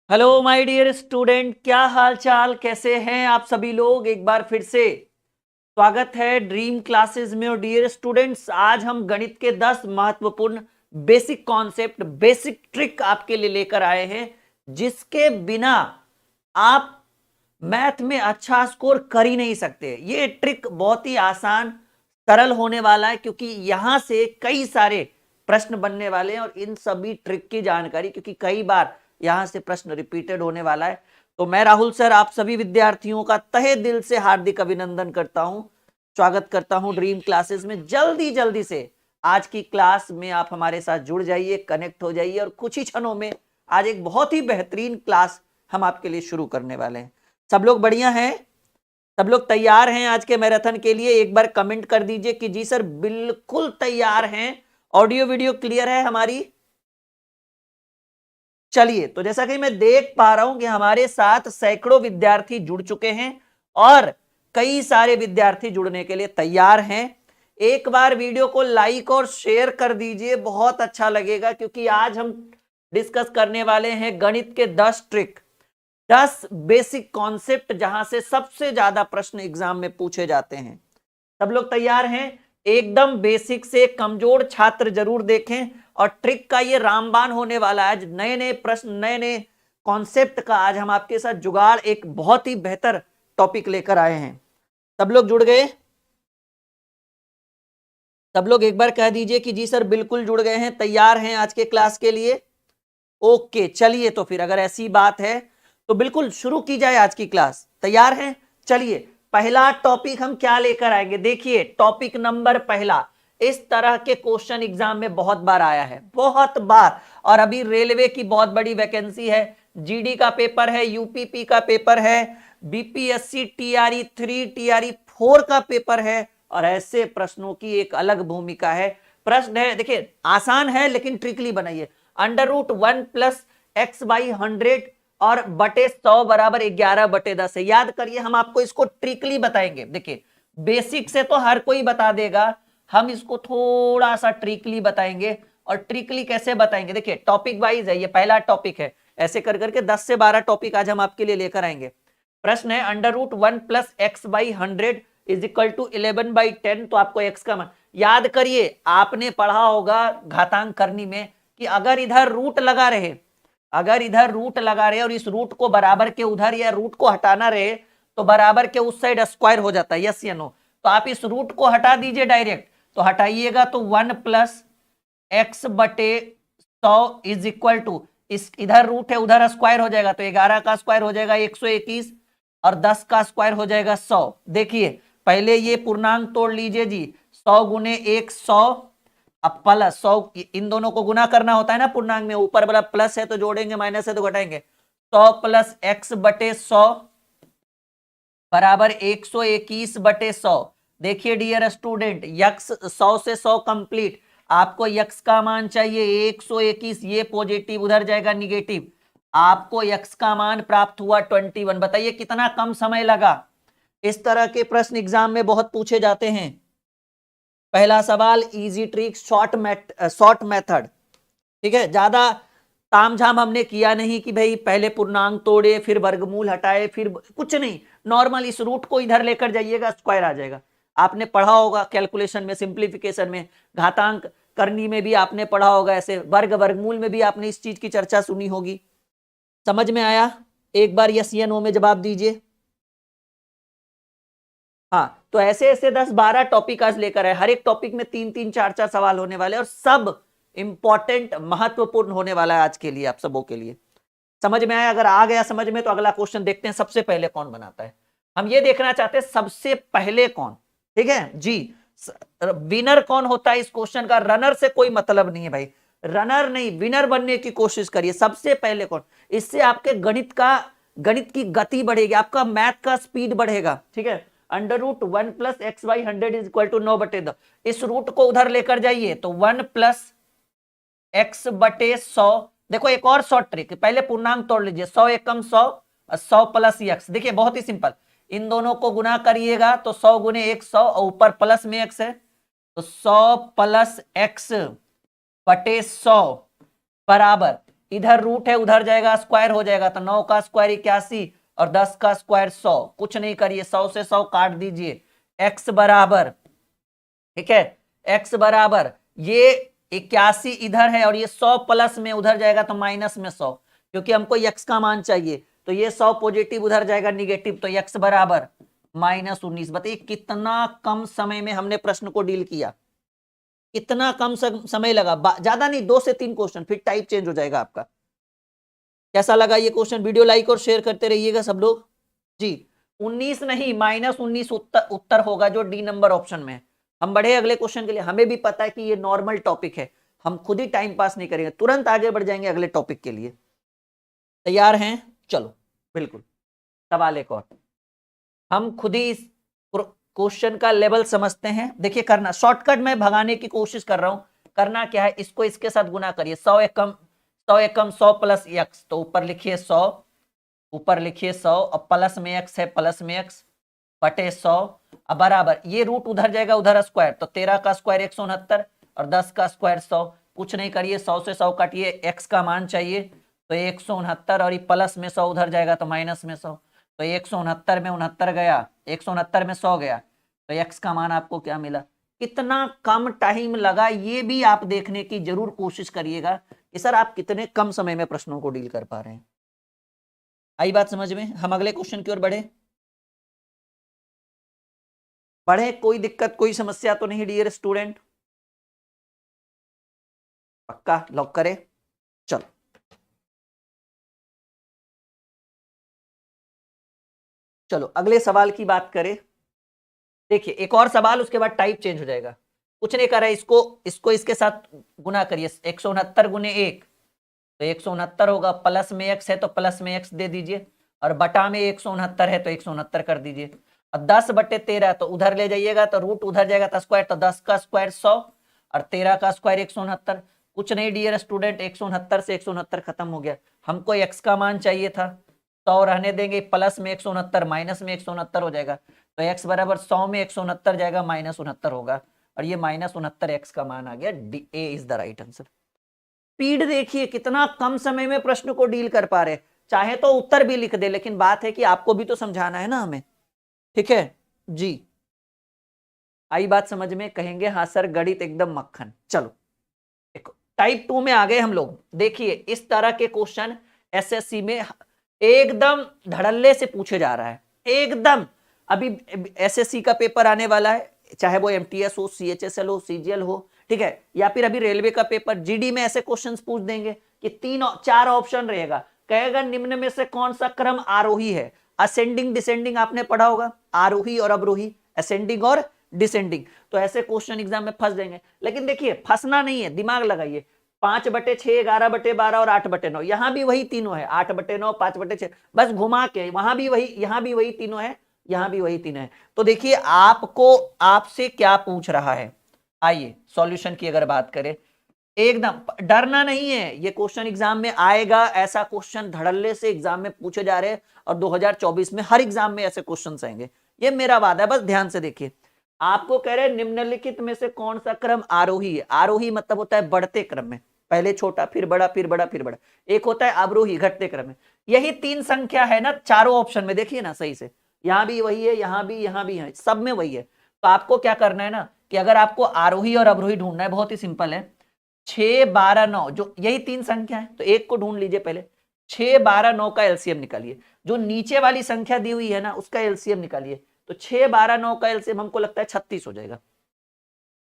Hello my dear student, क्या हाल चाल, कैसे हैं आप सभी लोग। एक बार फिर से स्वागत है ड्रीम क्लासेस में। और डियर स्टूडेंट्स, आज हम गणित के 10 महत्वपूर्ण बेसिक कॉन्सेप्ट, बेसिक ट्रिक आपके लिए लेकर आए हैं, जिसके बिना आप मैथ में अच्छा स्कोर कर ही नहीं सकते। ये ट्रिक बहुत ही आसान, सरल होने वाला है, क्योंकि यहां से कई सारे प्रश्न बनने वाले हैं और इन सभी ट्रिक की जानकारी, क्योंकि कई बार यहां से प्रश्न रिपीटेड होने वाला है। तो मैं राहुल सर आप सभी विद्यार्थियों का तहे दिल से हार्दिक अभिनंदन करता हूं, स्वागत करता हूं ड्रीम क्लासेस में। जल्दी जल्दी से आज की क्लास में आप हमारे साथ जुड़ जाइए, कनेक्ट हो जाइए, और कुछ ही क्षणों में आज एक बहुत ही बेहतरीन क्लास हम आपके लिए शुरू करने वाले हैं। सब लोग बढ़िया हैं? सब लोग तैयार हैं आज के मैराथन के लिए? एक बार कमेंट कर दीजिए कि जी सर बिल्कुल तैयार हैं। ऑडियो वीडियो क्लियर है हमारी? चलिए, तो जैसा कि मैं देख पा रहा हूं कि हमारे साथ सैकड़ों विद्यार्थी जुड़ चुके हैं और कई सारे विद्यार्थी जुड़ने के लिए तैयार हैं। एक बार वीडियो को लाइक और शेयर कर दीजिए, बहुत अच्छा लगेगा, क्योंकि आज हम डिस्कस करने वाले हैं गणित के 10 ट्रिक, 10 बेसिक कॉन्सेप्ट, जहां से सबसे ज्यादा प्रश्न एग्जाम में पूछे जाते हैं। सब लोग तैयार हैं? एकदम बेसिक से कमजोर छात्र जरूर देखें, और ट्रिक का ये रामबाण होने वाला है। नए नए प्रश्न, नए नए कॉन्सेप्ट का आज हम आपके साथ जुगाड़, एक बहुत ही बेहतर टॉपिक लेकर आए हैं। सब लोग जुड़ गए? सब लोग एक बार कह दीजिए कि जी सर बिल्कुल जुड़ गए हैं, तैयार हैं आज के क्लास के लिए। ओके, चलिए, तो फिर अगर ऐसी बात है तो बिल्कुल शुरू की जाए आज की क्लास। तैयार हैं? चलिए, पहला टॉपिक हम क्या लेकर आएंगे। देखिए, टॉपिक नंबर पहला, इस तरह के क्वेश्चन एग्जाम में बहुत बार आया है, बहुत बार। और अभी रेलवे की बहुत बड़ी वैकेंसी है, जीडी का पेपर है, यूपीपी का पेपर है, बीपीएससी टीआरई 3 टीआरई 4 का पेपर है, और ऐसे प्रश्नों की एक अलग भूमिका है। प्रश्न है, देखिए आसान है लेकिन ट्रिकली बनाइए। √1 प्लस एक्स बाई 100 और बटे 100 बराबर 11/10 है। याद करिए, हम आपको इसको ट्रिकली बताएंगे। देखिए, बेसिक से तो हर कोई बता देगा, हम इसको थोड़ा सा ट्रिकली बताएंगे। और ट्रिकली कैसे बताएंगे? देखिए, टॉपिक वाइज है, ये पहला टॉपिक है। ऐसे कर करके 10 से 12 टॉपिक आज हम आपके लिए लेकर आएंगे। प्रश्न है √1 plus x by 100 is equal to 11/10। तो आपको एक्स का मान याद करिए, आपने पढ़ा होगा घातांक करनी में कि अगर इधर रूट लगा रहे, अगर इधर रूट लगा रहे और इस रूट को बराबर के उधर या रूट को हटाना रहे, तो बराबर के उस साइड स्क्वायर हो जाता है, यस या नो? तो आप इस रूट को हटा दीजिए डायरेक्ट, तो हटाइएगा तो 1 प्लस एक्स बटे 100 इज इक्वल टू, इस इधर रूट है उधर स्क्वायर हो जाएगा, तो 11 का स्क्वायर हो जाएगा 121, और 10 का स्क्वायर हो जाएगा 100। देखिए, पहले ये पूर्णांक तोड़ लीजिए जी, 100 गुने 1 100, अब प्लस 100, इन दोनों को गुना करना होता है ना पूर्णांक में, ऊपर वाला प्लस है तो जोड़ेंगे, माइनस है तो घटाएंगे। 100 प्लस एक्स बटे 100 बराबर 121/100। देखिए डियर स्टूडेंट, यक्स 100 से 100 कंप्लीट, आपको यक्स का मान चाहिए 121, ये पॉजिटिव उधर जाएगा निगेटिव, आपको यक्स का मान प्राप्त हुआ 21। बताइए कितना कम समय लगा। इस तरह के प्रश्न एग्जाम में बहुत पूछे जाते हैं। पहला सवाल इजी ट्रिक, शॉर्ट मेथड, ठीक है। ज्यादा तामझाम हमने किया नहीं कि भाई पहले पूर्णांक तोड़े फिर वर्गमूल हटाए, फिर कुछ नहीं, नॉर्मल इस रूट को इधर लेकर जाइएगा, स्क्वायर आ जाएगा। आपने पढ़ा होगा कैलकुलेशन में, सिंप्लीफिकेशन में, घातांक करनी में भी आपने पढ़ा होगा, ऐसे वर्ग वर्गमूल में भी आपने इस चीज की चर्चा सुनी होगी। समझ में आया? एक बार यस या नो में जवाब दीजिए। हाँ, तो ऐसे ऐसे 10-12 टॉपिक आज लेकर आए, हर एक टॉपिक में 3-3 4-4 सवाल होने वाले, और सब इंपॉर्टेंट, महत्वपूर्ण होने वाला है आज के लिए, आप सबों के लिए। समझ में आया? अगर आ गया समझ में, तो अगला क्वेश्चन देखते हैं, सबसे पहले कौन बनाता है। हम ये देखना चाहते हैं सबसे पहले कौन, ठीक है जी। विनर कौन होता है इस क्वेश्चन का, रनर से कोई मतलब नहीं है भाई, रनर नहीं, विनर बनने की कोशिश करिए। सबसे पहले कौन, इससे आपके गणित की गति बढ़ेगी, आपका मैथ का स्पीड बढ़ेगा, ठीक है। √1 plus x by 100 is equal to 9/10। इस रूट को उधर लेकर जाइए तो 1 प्लस एक्स बटे 100। देखो एक और शॉर्ट ट्रिक, पहले पूर्णांक तोड़ लीजिए, 100 एकम 100, 100 प्लस एक्स। देखिए बहुत ही सिंपल, इन दोनों को गुना करिएगा तो 100 गुने 100, और ऊपर प्लस में एक्स है, तो 100 प्लस एक्स बटे 100 बराबर इधर रूट है उधर जाएगा स्क्वायर हो जाएगा, तो 9 का स्क्वायर 81 और 10 का स्क्वायर 100। कुछ नहीं करिए, 100 से 100 काट दीजिए। x बराबर, ठीक है, x बराबर ये 81 इधर है और ये 100 प्लस में उधर जाएगा तो माइनस में 100, क्योंकि हमको x का मान चाहिए, तो ये 100 पॉजिटिव उधर जाएगा निगेटिव, तो x बराबर -19। बताइए कितना कम समय में हमने प्रश्न को डील किया, कितना कम समय लगा, ज्यादा नहीं, 2 से 3 क्वेश्चन, फिर टाइप चेंज हो जाएगा आपका। कैसा लगा ये क्वेश्चन? वीडियो लाइक और शेयर करते रहिएगा सब लोग जी। 19 नहीं, -19 उत्तर होगा जो डी नंबर ऑप्शन में है। हम बढ़े अगले क्वेश्चन के लिए, हमें भी पता है कि ये नॉर्मल टॉपिक है, हम खुद ही टाइम पास नहीं करेंगे, तुरंत आगे बढ़ जाएंगे अगले टॉपिक के लिए। तैयार हैं? चलो बिल्कुल। सवाल एक और, हम खुद ही इस क्वेश्चन का लेवल समझते हैं। देखिए करना, शॉर्टकट में भगाने की कोशिश कर रहा हूं। करना क्या है, इसको इसके साथ गुना करिए, 100 एकम 100 प्लस x, तो ऊपर लिखिए 100, ऊपर लिखिए 100 और प्लस में x है, प्लस में x बटे 100, अब बराबर ये रूट उधर जाएगा उधर स्क्वायर, तो 13 का स्क्वायर 169 और 10 का स्क्वायर 100। कुछ नहीं करिए, 100 से 100 काटिए, x का मान चाहिए तो 169 और ये प्लस में 100 उधर जाएगा तो माइनस में 100, तो 169 में 69 गया, 169 में 100 गया, तो x का मान आपको क्या मिला। कितना कम टाइम लगा, ये भी आप देखने की जरूर कोशिश करिएगा कि सर आप कितने कम समय में प्रश्नों को डील कर पा रहे हैं। आई बात समझ में? हम अगले क्वेश्चन की ओर बढ़े। कोई दिक्कत कोई समस्या तो नहीं डियर स्टूडेंट? पक्का लॉक करें? चलो चलो अगले सवाल की बात करें। देखिए एक और सवाल, उसके बाद टाइप चेंज हो जाएगा। कुछ नहीं कर रहा है, इसको इसके साथ गुना करिए, 169 गुने 1 तो 169 होगा, प्लस में x है तो प्लस में x दे दीजिए, और बटा में 169 है तो 169 कर दीजिए, और 10 बटे 13 तो उधर ले जाइएगा तो रूट उधर जाएगा तो स्क्वायर, तो 10 का स्क्वायर 100 और 13 का स्क्वायर 169। कुछ नहीं डियर स्टूडेंट, 169 से 169 खत्म हो गया, हमको x का मान चाहिए था, 100 रहने देंगे, प्लस में 169 माइनस में 169 हो जाएगा, तो x बराबर 100 में 169 जाएगा -69 होगा, और ये -69 x का मान आ गया। D A is the right answer. Speed देखिए कितना कम समय में प्रश्न को डील कर पा रहे, चाहे तो उत्तर भी लिख दे, लेकिन बात है कि आपको भी तो समझाना है ना हमें, ठीक है जी। आई बात समझ में? कहेंगे हाँ सर गणित एकदम मक्खन। चलो टाइप 2 में आ गए हम लोग। देखिए इस तरह के क्वेश्चन एसएससी में एकदम धड़ल्ले से पूछे जा रहा है, एकदम। अभी एसएससी का पेपर आने वाला है, चाहे वो एमटीएस हो, सीएचएसएल हो, सीजीएल हो, ठीक है, या फिर अभी रेलवे का पेपर, जीडी में ऐसे क्वेश्चंस पूछ देंगे कि 4 ऑप्शन रहेगा, कहेगा निम्न में से कौन सा क्रम आरोही है। असेंडिंग डिसेंडिंग आपने पढ़ा होगा, आरोही और अवरोही, असेंडिंग और डिसेंडिंग, तो ऐसे क्वेश्चन एग्जाम में फंस जाएंगे। लेकिन देखिए फंसना नहीं है, दिमाग लगाइए, 5/6, 11/12 और 8/9, यहां भी वही तीनों है, 8/9, 5/6, बस घुमा के वहां भी वही, यहां भी वही तीनों है, यहां भी वही तीनों है। तो देखिए आपको आपसे क्या पूछ रहा है, आइए सॉल्यूशन की अगर बात करें, एकदम डरना नहीं है, ये क्वेश्चन एग्जाम में आएगा, ऐसा क्वेश्चन धड़ल्ले से एग्जाम में पूछे जा रहे हैं, और 2024 में हर एग्जाम में ऐसे क्वेश्चन आएंगे, ये मेरा वादा है। बस ध्यान से देखिए, आपको कह रहे हैं निम्नलिखित में से कौन सा क्रम आरोही है। आरोही मतलब होता है बढ़ते क्रम में, पहले छोटा फिर बड़ा फिर बड़ा फिर बड़ा। एक होता है अवरोही, घटते क्रम में। यही 3 संख्या है ना चारों ऑप्शन में, देखिए ना सही से, यहां भी वही है, यहां भी है, सब में वही है। तो आपको क्या करना है ना कि अगर आपको आरोही और अवरोही ढूंढना है, बहुत ही सिंपल है, 6, 12, 9, जो यही 3 संख्या है, तो एक को ढूंढ लीजिए पहले, 6, 12, 9 का एलसीएम निकालिए, जो नीचे वाली संख्या दी हुई है ना उसका एलसीएम निकालिए, तो 6, 12, 9 का एलसीएम हमको लगता है 36 हो जाएगा।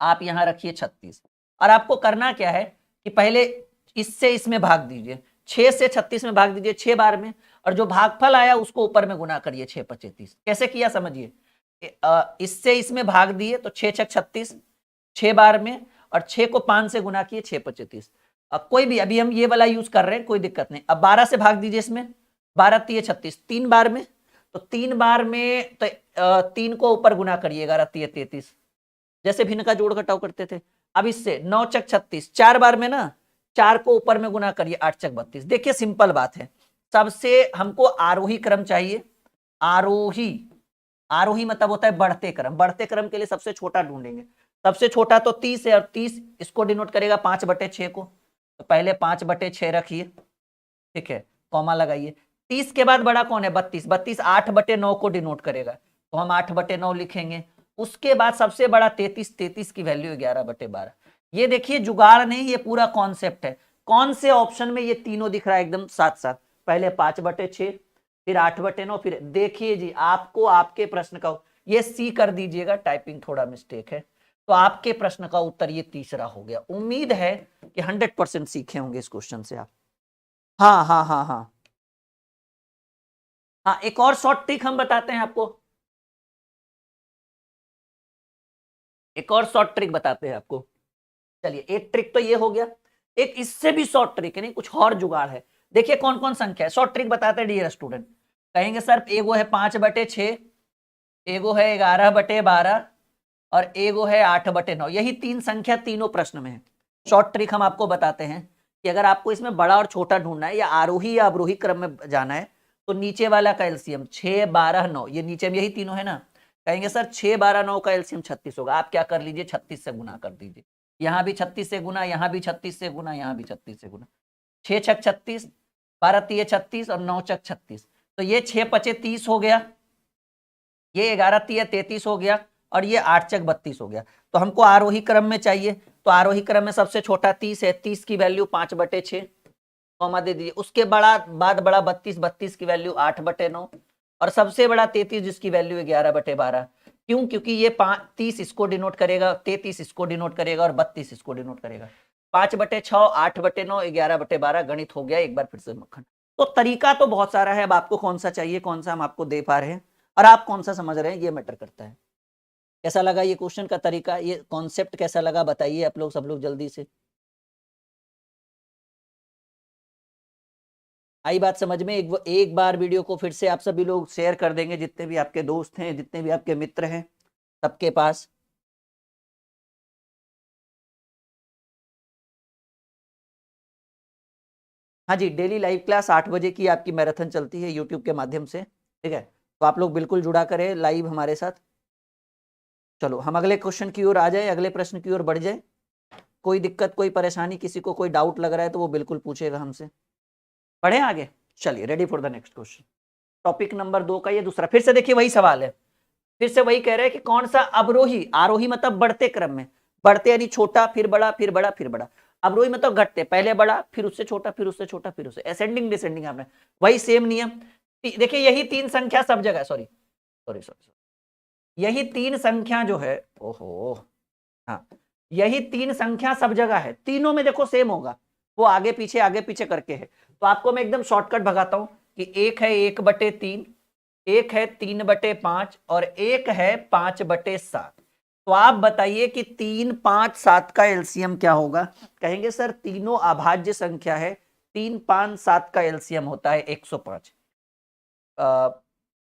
आप यहां रखिए 36, और आपको करना क्या है कि पहले इससे इसमें भाग दीजिए, 6 से 36 में भाग दीजिए 6 बार में, और जो भागफल आया उसको ऊपर में गुना करिए 6 × 35। कैसे किया समझिए, इससे इसमें भाग दिए तो 6 × 6 = 36 6 बार में, और 6 को 5 से गुना किए 6 × 35। अब कोई भी, अभी हम ये वाला यूज कर रहे हैं, कोई दिक्कत नहीं। अब 12 से भाग दीजिए इसमें, 12 × 3 = 36, 3 बार में, तो 3 बार में तो 3 को ऊपर गुना करिए, 11 × 3 = 33, जैसे भिन्न का जोड़ घटाव करते थे। अब इससे 9 × 36, 4 बार में ना, 4 को ऊपर में गुना करिए, 8 × 32। देखिए सिंपल बात है, सबसे हमको आरोही क्रम चाहिए। आरोही मतलब होता है बढ़ते क्रम, बढ़ते क्रम के लिए सबसे छोटा ढूंढेंगे, सबसे छोटा तो 30 है, और 30 इसको डिनोट करेगा 5/6 को, तो पहले 5/6 रखिए, ठीक है, कॉमा लगाइए। 30 के बाद बड़ा कौन है? 32। 32 8/9 को डिनोट करेगा, तो हम 8/9 लिखेंगे। उसके बाद सबसे बड़ा 33, 33 की वैल्यू 11/12। ये देखिए जुगाड़ नहीं, ये पूरा कॉन्सेप्ट है। कौन से ऑप्शन में ये तीनों दिख रहा है एकदम साथ साथ? पहले 5/6, फिर 8/9, फिर देखिए जी आपको आपके प्रश्न का ये सी कर दीजिएगा, टाइपिंग थोड़ा मिस्टेक है। तो आपके प्रश्न का उत्तर ये तीसरा हो गया। उम्मीद है कि 100% सीखे होंगे इस क्वेश्चन से आप। हाँ हाँ हाँ हाँ हाँ, एक और शॉर्ट ट्रिक हम बताते हैं आपको, एक और शॉर्ट ट्रिक बताते हैं आपको। चलिए, एक ट्रिक तो ये हो गया, एक इससे भी शॉर्ट ट्रिक है, नहीं कुछ और जुगाड़ है। देखिए कौन कौन संख्या है, शॉर्ट ट्रिक बताते हैं डियर स्टूडेंट। कहेंगे सर एगो है 5/6, एगो है 11/12 और एगो है 8/9। यही तीन संख्या तीनों प्रश्न में है। शॉर्ट ट्रिक हम आपको बताते हैं कि अगर आपको इसमें बड़ा और छोटा ढूंढना है या आरोही या अवरोही क्रम में जाना है, तो नीचे वाला का एलसीएम 6, 12, 9, ये नीचे में यही तीनों है ना। कहेंगे सर 6, 12, 9 का एलसीएम 36 होगा। आप क्या कर लीजिए, 36 से गुना कर दीजिए। यहाँ भी 36 से गुना, यहाँ भी 36 से गुना, यहाँ भी 36 से गुना। 6 छक 36, 12 तिये 36 और 9 चक 36। तो ये 6 पचे 30 हो गया, ये 11 तिये 33 हो गया और ये 8 चक 32 हो गया। तो हमको आरोही क्रम में चाहिए, तो आरोही क्रम में सबसे छोटा 30 है, 30 की वैल्यू 5/6 कॉमा दे दीजिए। उसके बाद बड़ा 32, 32 की वैल्यू 8/9 और सबसे बड़ा 33 जिसकी वैल्यू 11/12। क्यों? क्योंकि ये 30 इसको डिनोट करेगा, 33 इसको डिनोट करेगा और 32 इसको डिनोट करेगा। 5/6, 8/9, 11/12 गणित हो गया एक बार फिर से मक्खन। तो तरीका तो बहुत सारा है, अब आपको कौन सा चाहिए, कौन सा हम आपको दे पा रहे हैं और आप कौन सा समझ रहे हैं, ये मैटर करता है। कैसा लगा ये क्वेश्चन का तरीका, ये कॉन्सेप्ट कैसा लगा बताइए आप लोग, सब लोग जल्दी से। आई बात समझ में? एक बार वीडियो को फिर से आप सभी लोग शेयर कर देंगे, जितने भी आपके दोस्त हैं, जितने भी आपके मित्र हैं, सबके पास। हाँ जी, डेली लाइव क्लास 8 बजे की आपकी मैराथन चलती है यूट्यूब के माध्यम से, ठीक है। तो आप लोग बिल्कुल जुड़ा करें लाइव हमारे साथ। चलो हम अगले क्वेश्चन की ओर आ जाए, अगले प्रश्न की ओर बढ़ जाए। कोई दिक्कत, कोई परेशानी, किसी को कोई डाउट लग रहा है तो वो बिल्कुल पूछेगा हमसे। पढ़े आगे, चलिए ready for the next question. Topic number 2 का ये दूसरा, फिर से देखिए वही सवाल है, फिर से वही कह रहे हैं कि कौन सा अवरोही, आरोही मतलब बढ़ते क्रम में, बढ़ते यानी छोटा फिर बड़ा फिर बड़ा फिर बड़ा, अवरोही मतलब घटते, पहले बड़ा फिर उससे छोटा फिर उससे छोटा फिर उससे, असेंडिंग डिसेंडिंग। आपने वही सेम नियम देखिए, यही तीन संख्या सब जगह, सॉरी सॉरी सॉरी, यही तीन संख्या जो है, ओहो हाँ, यही तीन संख्या सब जगह है, तीनों में देखो सेम होगा, वो आगे पीछे करके है। तो आपको मैं एकदम शॉर्टकट भगाता हूं कि एक है 1/3, एक है 3/5 और एक है 5/7। तो आप बताइए कि 3, 5, 7 का एलसीएम क्या होगा? कहेंगे सर तीनों अभाज्य संख्या है, 3, 5, 7 का एलसीएम होता है 105।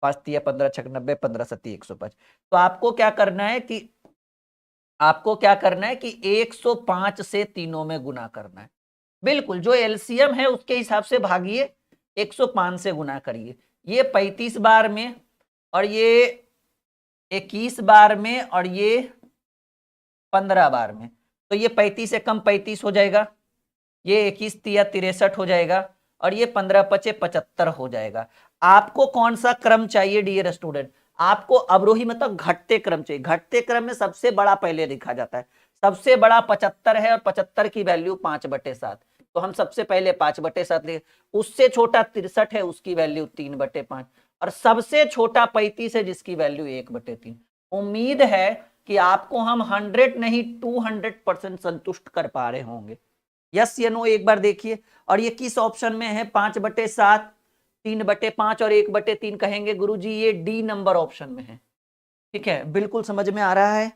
5 तिया 15 छक 90, 15 सती 105। तो आपको क्या करना है कि 105 से तीनों में गुना करना है। बिल्कुल, जो एलसीएम है उसके हिसाब से भागिए, 105 से गुना करिए। ये 35 बार में और ये 21 बार में और ये 15 बार में, तो ये 35 से कम 35 हो जाएगा, ये 21 तिया 63 हो जाएगा और ये 15 पचे 75 हो जाएगा। आपको कौन सा क्रम चाहिए डियर स्टूडेंट? आपको अवरोही मतलब घटते क्रम चाहिए। घटते क्रम में सबसे बड़ा पहले लिखा जाता है, सबसे बड़ा 75 है और 75 की वैल्यू 5/7, तो हम सबसे पहले 5/7 ले। उससे छोटा 63 है, उसकी वैल्यू 3/5 और सबसे छोटा 35 है जिसकी वैल्यू 1/3। उम्मीद है कि आपको हम 100 नहीं 200% संतुष्ट कर पा रहे होंगे। यस या नो एक बार देखिए। और ये किस ऑप्शन में है? 5/7, 3/5 और 1/3। कहेंगे गुरुजी ये डी नंबर ऑप्शन में है, ठीक है। बिल्कुल समझ में आ रहा है,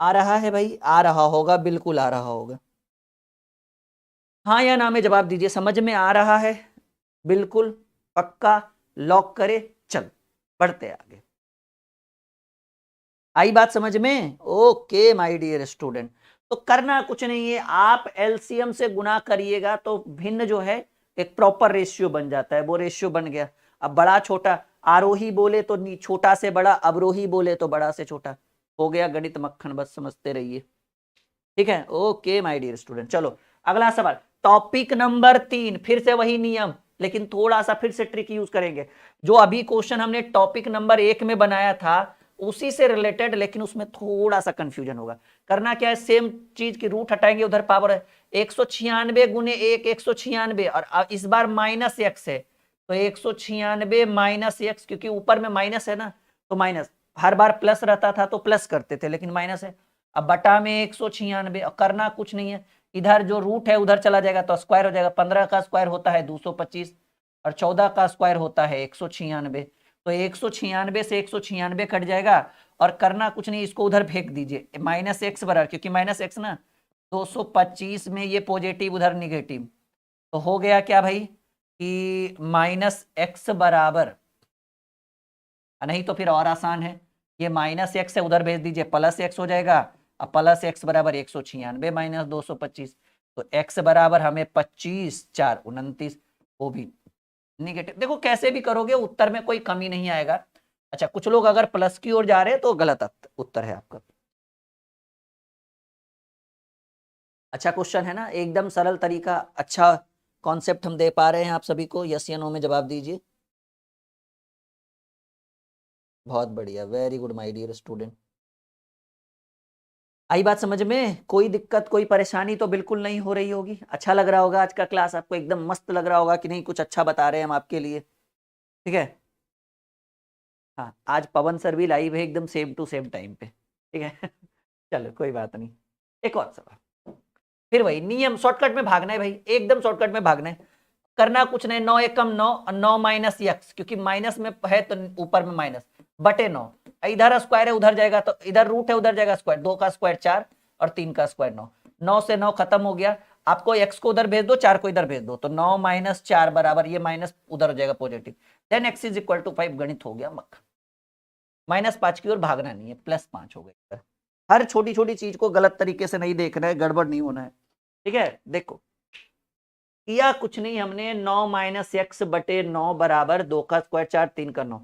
आ रहा है भाई, आ रहा होगा, बिल्कुल आ रहा होगा। हाँ या ना में जवाब दीजिए, समझ में आ रहा है? बिल्कुल पक्का, लॉक करे। चल बढ़ते आगे, आई बात समझ में? ओके माय डियर स्टूडेंट, तो करना कुछ नहीं है, आप एलसीएम से गुना करिएगा तो भिन्न जो है एक प्रॉपर रेशियो बन जाता है, वो रेशियो बन गया। अब बड़ा छोटा, आरोही बोले तो छोटा से बड़ा, अवरोही बोले तो बड़ा से छोटा, हो गया गणित मक्खन, बस समझते रहिए, ठीक है। ओके माय डियर स्टूडेंट, चलो अगला सवाल। टॉपिक नंबर 3, फिर से वही नियम, लेकिन थोड़ा सा फिर से ट्रिक यूज करेंगे। जो अभी क्वेश्चन हमने टॉपिक नंबर 1 में बनाया था उसी से रिलेटेड, लेकिन उसमें थोड़ा सा कंफ्यूजन होगा। करना क्या है, सेम चीज की रूट हटाएंगे, उधर पावर है 196 गुने 1 196, और इस बार माइनस एक्स है तो 196 माइनस एक्स, क्योंकि ऊपर में माइनस है ना तो माइनस, हर बार प्लस रहता था तो प्लस करते थे, लेकिन माइनस है। अब बटा में 196, और करना कुछ नहीं है, इधर जो रूट है उधर चला जाएगा तो स्क्वायर हो जाएगा। 15 का स्क्वायर होता है 225 और 14 का स्क्वायर होता है 196, तो 196 से 196 कट जाएगा। और करना कुछ नहीं, इसको उधर फेंक दीजिए, माइनस एक्स बराबर, क्योंकि माइनस एक्स ना 225 में ये पॉजिटिव उधर निगेटिव, तो हो गया क्या भाई कि माइनस एक्स बराबर, नहीं तो फिर और आसान है, ये माइनस एक्स है उधर भेज दीजिए, प्लस एक्स हो जाएगा। अब प्लस एक्स बराबर 196 माइनस 225, तो एक्स बराबर हमें 25 4 29, वो भी निगेटिव। देखो कैसे भी करोगे उत्तर में कोई कमी नहीं आएगा। अच्छा, कुछ लोग अगर प्लस की ओर जा रहे हैं तो गलत उत्तर है आपका। अच्छा क्वेश्चन है ना, एकदम सरल तरीका, अच्छा कॉन्सेप्ट हम दे पा रहे हैं आप सभी को। यस या नो में जवाब दीजिए। बहुत बढ़िया, very good my dear student. आई बात समझ में, कोई दिक्कत कोई परेशानी तो बिल्कुल नहीं हो रही होगी। अच्छा लग रहा होगा आज का क्लास आपको, एकदम मस्त लग रहा होगा कि नहीं, कुछ अच्छा बता रहे हैं हम आपके लिए। ठीक है, हाँ आज पवन सर भी लाइव है एकदम सेम टू सेम टाइम पे। ठीक है चलो कोई बात नहीं। एक और सवाल, फिर वही नियम, शॉर्टकट में भागना है भाई, एकदम शॉर्टकट में भागना है। करना कुछ नहीं, 9 एकम 9 और 9 माइनस एक्स, क्योंकि माइनस में है तो ऊपर में माइनस, बटे 9, इधर स्क्वायर है उधर जाएगा तो इधर रूट है उधर जाएगा स्क्वायर, 2 का स्क्वायर 4 और 3 का स्क्वायर 9, 9 से 9 खत्म हो गया। आपको एक्स को उधर भेज दो, 4 को इधर भेज दो, तो 9 माइनस 4 बराबर, ये माइनस उधर हो जाएगा positive, then x is equal to 5, गणित हो गया मक। माइनस 5 की ओर भागना नहीं है, प्लस 5 हो गया। हर छोटी छोटी चीज को गलत तरीके से नहीं देखना है, गड़बड़ नहीं होना है। ठीक है, देखो किया कुछ नहीं हमने, 9 माइनस एक्स बटे 9 बराबर 2 का स्क्वायर 4 3 का 9,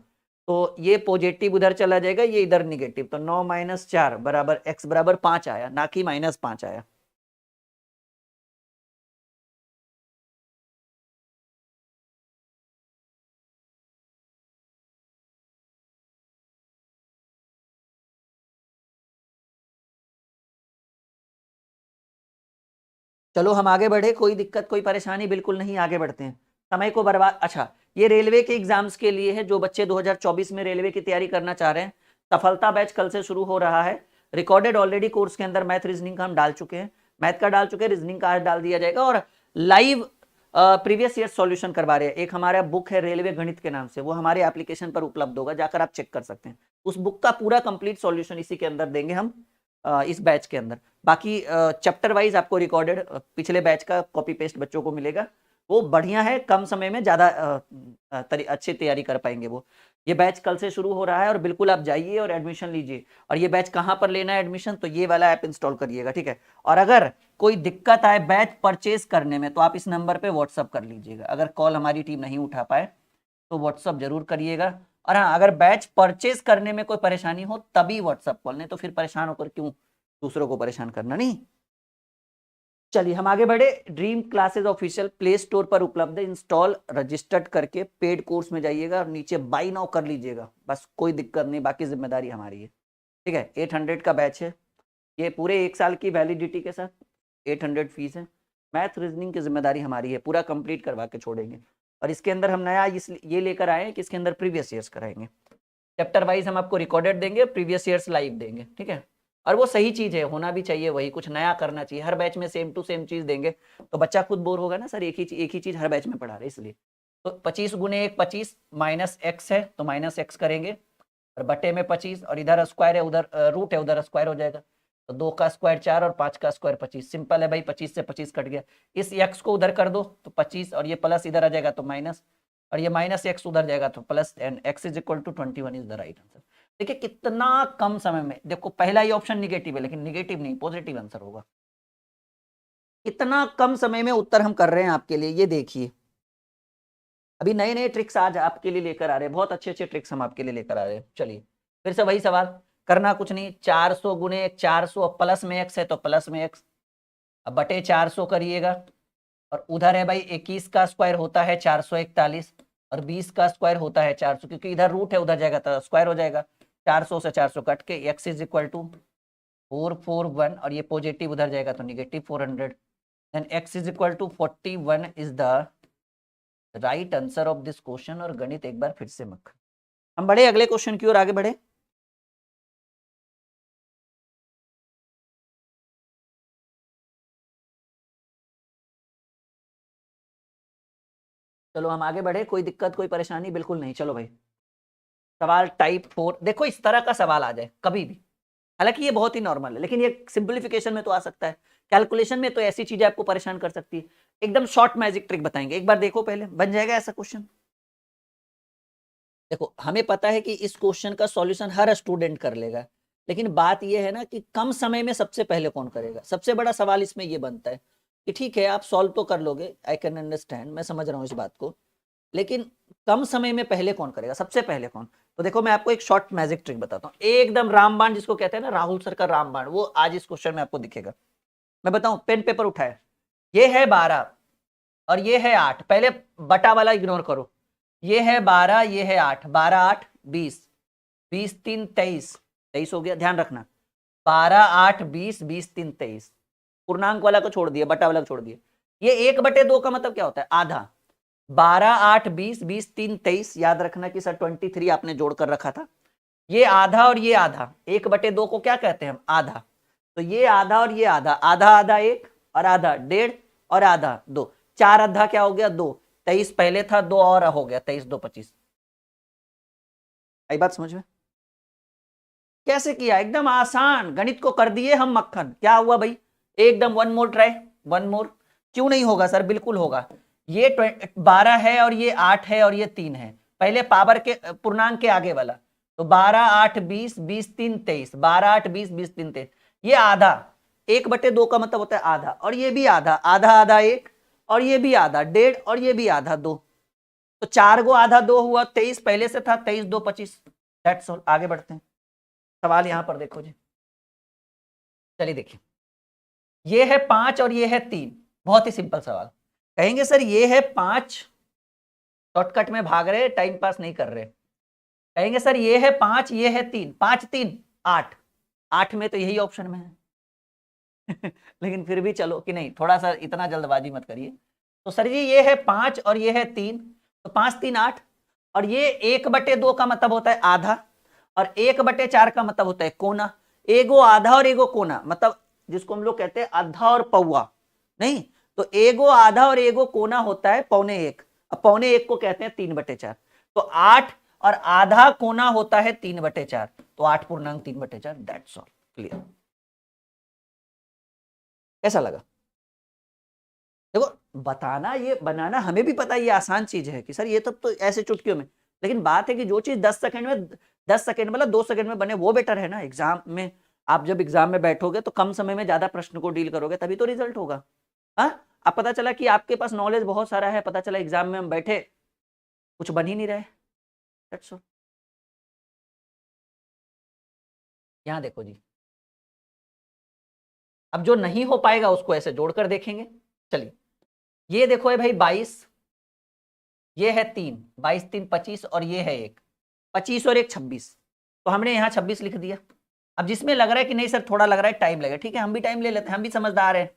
तो ये पॉजिटिव उधर चला जाएगा, ये इधर निगेटिव, तो 9 माइनस 4 बराबर एक्स बराबर 5 आया, ना कि माइनस 5 आया। चलो हम आगे बढ़े, कोई दिक्कत कोई परेशानी बिल्कुल नहीं, आगे बढ़ते हैं, समय को बर्बाद। अच्छा, ये रेलवे के एग्जाम्स के लिए है, जो बच्चे 2024 में रेलवे की तैयारी करना चाह रहे हैं। सफलता बैच कल से शुरू हो रहा है। रिकॉर्डेड ऑलरेडी कोर्स के अंदर मैथ रीजनिंग का हम डाल चुके हैं, मैथ का डाल चुके हैं, रीजनिंग का आज डाल दिया जाएगा, और लाइव प्रीवियस ईयर सॉल्यूशन करवा रहे हैं। एक हमारा बुक है रेलवे गणित के नाम से, वो हमारे एप्लीकेशन पर उपलब्ध होगा, जाकर आप चेक कर सकते हैं। उस बुक का पूरा कंप्लीट सॉल्यूशन इसी के अंदर देंगे हम इस बैच के अंदर। बाकी चैप्टर वाइज आपको रिकॉर्डेड पिछले बैच का कॉपी पेस्ट बच्चों को मिलेगा, वो बढ़िया है, कम समय में ज़्यादा अच्छी तैयारी कर पाएंगे वो। ये बैच कल से शुरू हो रहा है और बिल्कुल आप जाइए और एडमिशन लीजिए। और ये बैच कहाँ पर लेना है एडमिशन, तो ये वाला ऐप इंस्टॉल करिएगा, ठीक है। और अगर कोई दिक्कत आए बैच परचेज करने में तो आप इस नंबर पे व्हाट्सअप कर लीजिएगा, अगर कॉल हमारी टीम नहीं उठा पाए तो व्हाट्सअप जरूर करिएगा। और हाँ, अगर बैच परचेज करने में कोई परेशानी हो तभी व्हाट्सअप कॉल, नहीं तो फिर परेशान होकर क्यों दूसरों को परेशान करना, नहीं। चलिए हम आगे बढ़े। Dream classes official play store पर उपलब्ध है, इंस्टॉल रजिस्टर्ड करके पेड कोर्स में जाइएगा और नीचे बाई नाउ कर लीजिएगा, बस कोई दिक्कत नहीं, बाकी जिम्मेदारी हमारी है। ठीक है, 800 का बैच है, ये पूरे 1 साल की वैलिडिटी के साथ 800 फीस है। मैथ रीजनिंग की जिम्मेदारी हमारी है, पूरा कंप्लीट करवा के छोड़ेंगे। और इसके अंदर हम नया ये लेकर आए हैं कि इसके अंदर प्रीवियस ईयर्स कराएंगे, चैप्टर वाइज हम आपको रिकॉर्डेड देंगे, प्रीवियस ईयर्स लाइव देंगे, ठीक है। और वो सही चीज है, होना भी चाहिए, वही कुछ नया करना चाहिए। हर बैच में सेम टू सेम चीज देंगे तो बच्चा खुद बोर होगा ना, सर एक ही चीज हर बैच में पढ़ा रहे, इसलिए। तो 25 गुने 1 25, माइनस एक्स है तो माइनस एक्स करेंगे, और बटे में 25, और इधर स्क्वायर है उधर रूट है उधर स्क्वायर हो जाएगा, तो 2 का स्क्वायर 4 और 5 का स्क्वायर 25, सिंपल है भाई, 25 से 25 कट गया। इस एक्स को उधर कर दो तो 25, और ये प्लस इधर आ जाएगा तो माइनस, और ये माइनस एक्स उधर जाएगा तो plus, and x is equal to 21 is the right answer. देखिए कितना कम समय में, देखो पहला ही ऑप्शन निगेटिव है, लेकिन निगेटिव नहीं पॉजिटिव आंसर होगा। इतना कम समय में उत्तर हम कर रहे हैं आपके लिए, ये देखिए। अभी नए नए ट्रिक्स आज आपके लिए लेकर आ रहे हैं, बहुत अच्छे अच्छे ट्रिक्स हम आपके लिए लेकर आ रहे हैं। चलिए फिर से वही सवाल, करना कुछ नहीं, 400 गुने 400, प्लस में एक्स है तो प्लस में एक्स, अब बटे 400 करिएगा, और उधर है भाई 21 का स्क्वायर होता है 441 और 20 का स्क्वायर होता है 400, क्योंकि इधर रूट है उधर जाएगा तो स्क्वायर हो जाएगा। 400 से 400 कट के x इज इक्वल टू 441 और ये पॉजिटिव उधर जाएगा तो negative 400। Then x is equal to 41 is the right answer of this question. और गणित एक बार फिर से मत। हम बढ़े अगले क्वेश्चन की ओर आगे बढ़े। चलो हम आगे बढ़े, कोई दिक्कत कोई परेशानी बिल्कुल नहीं। चलो भाई सवाल टाइप 4, देखो इस तरह का सवाल आ जाए कभी भी, हालांकि ये बहुत ही नॉर्मल है, लेकिन ये सिंपलीफिकेशन में तो आ सकता है, कैलकुलेशन में तो ऐसी चीजें आपको परेशान कर सकती है। एकदम शॉर्ट मैजिक ट्रिक बताएंगे, एक बार देखो पहले बन जाएगा ऐसा क्वेश्चन। देखो हमें पता है कि इस क्वेश्चन का सॉल्यूशन हर स्टूडेंट कर लेगा, लेकिन बात यह है ना कि कम समय में सबसे पहले कौन करेगा। सबसे बड़ा सवाल इसमें यह बनता है कि ठीक है आप सॉल्व तो कर लोगे, आई कैन अंडरस्टैंड, मैं समझ रहा हूँ इस बात को, लेकिन कम समय में पहले कौन करेगा, सबसे पहले कौन। तो देखो मैं आपको एक शॉर्ट मैजिक ट्रिक बताता हूँ, एकदम रामबाण जिसको कहते हैं ना, राहुल सर का रामबाण, वो आज इस क्वेश्चन में आपको दिखेगा। मैं बताऊं, पेन पेपर उठाए, ये है 12 और ये है 8, पहले बटा वाला इग्नोर करो, ये है 12 ये है 8, 12 8 20, 20 3 23, 23 हो गया, ध्यान रखना 12 8 20, 20 3 23, पूर्णांक वाला को छोड़ दिया, बटा वाला को छोड़ दिया। ये 1/2 का मतलब क्या होता है, आधा। 12 8 20, 20 3 23, याद रखना कि सर 23 आपने जोड़ कर रखा था। ये आधा और ये आधा, 1/2 को क्या कहते हैं हम, आधा। तो ये आधा और ये आधा, आधा आधा 1 और आधा 1.5 और आधा 2, 4 आधा क्या हो गया 2, 23 पहले था 2 और हो गया 23 2 25। आई बात समझ में? कैसे किया, एकदम आसान, गणित को कर दिए हम मक्खन। क्या हुआ भाई, एकदम one more try, one more. क्यों नहीं होगा सर, बिल्कुल होगा। ये 12 है और ये 8 है और ये 3 है, पहले पावर के पूर्णांक के आगे वाला, तो 12 8 20, 20 3 23, 12 8 20, 20 3 23, ये आधा, 1/2 का मतलब होता है आधा, और ये भी आधा, आधा आधा 1 और ये भी आधा 1.5 और ये भी आधा 2, तो 4 गो आधा 2 हुआ, 23 पहले से था, 23 2 25। That's all. आगे बढ़ते हैं, सवाल यहां पर देखो जी, चलिए देखिए, ये है 5 और ये है 3, बहुत ही सिंपल सवाल। कहेंगे सर ये है 5, शॉर्टकट में भाग रहे, टाइम पास नहीं कर रहे। कहेंगे सर ये है 5 ये है 3, 5 3 8, 8 में तो यही ऑप्शन में है। लेकिन फिर भी चलो कि नहीं, थोड़ा सा इतना जल्दबाजी मत करिए। तो सर जी ये है 5 और ये है 3, तो 5 3 8, और ये 1/2 का मतलब होता है आधा, और 1/4 का मतलब होता है कोना। एगो आधा और एगो कोना, मतलब जिसको हम लोग कहते हैं आधा और पौवा, नहीं तो एगो आधा और एगो कोना होता है 1/4, अब 1/4 को कहते हैं 3/4, तो 8 और आधा कोना होता है 3/4, तो 8 पूर्णांक 3/4। That's all, clear. कैसा लगा? देखो बताना, ये बनाना हमें भी पता है, ये आसान चीज है कि सर ये तो ऐसे चुटकियों में, लेकिन बात है कि जो चीज 10 सेकंड में, 10 सेकंड मतलब 2 सेकंड में बने, वो बेटर है ना। एग्जाम में आप जब एग्जाम में बैठोगे तो कम समय में ज्यादा प्रश्न को डील करोगे, तभी तो रिजल्ट होगा। हाँ, अब पता चला कि आपके पास नॉलेज बहुत सारा है, पता चला एग्जाम में हम बैठे कुछ बन ही नहीं रहे। That's all. यहाँ देखो जी, अब जो नहीं हो पाएगा उसको ऐसे जोड़कर देखेंगे। चलिए ये देखो है भाई 22, ये है 3, 22 3 25, और ये है 1, 25 और 1 26, तो हमने यहाँ 26 लिख दिया। अब जिसमें लग रहा है कि नहीं सर थोड़ा लग रहा है टाइम लगेगा, ठीक है हम भी टाइम ले लेते हैं, हम भी समझदार हैं,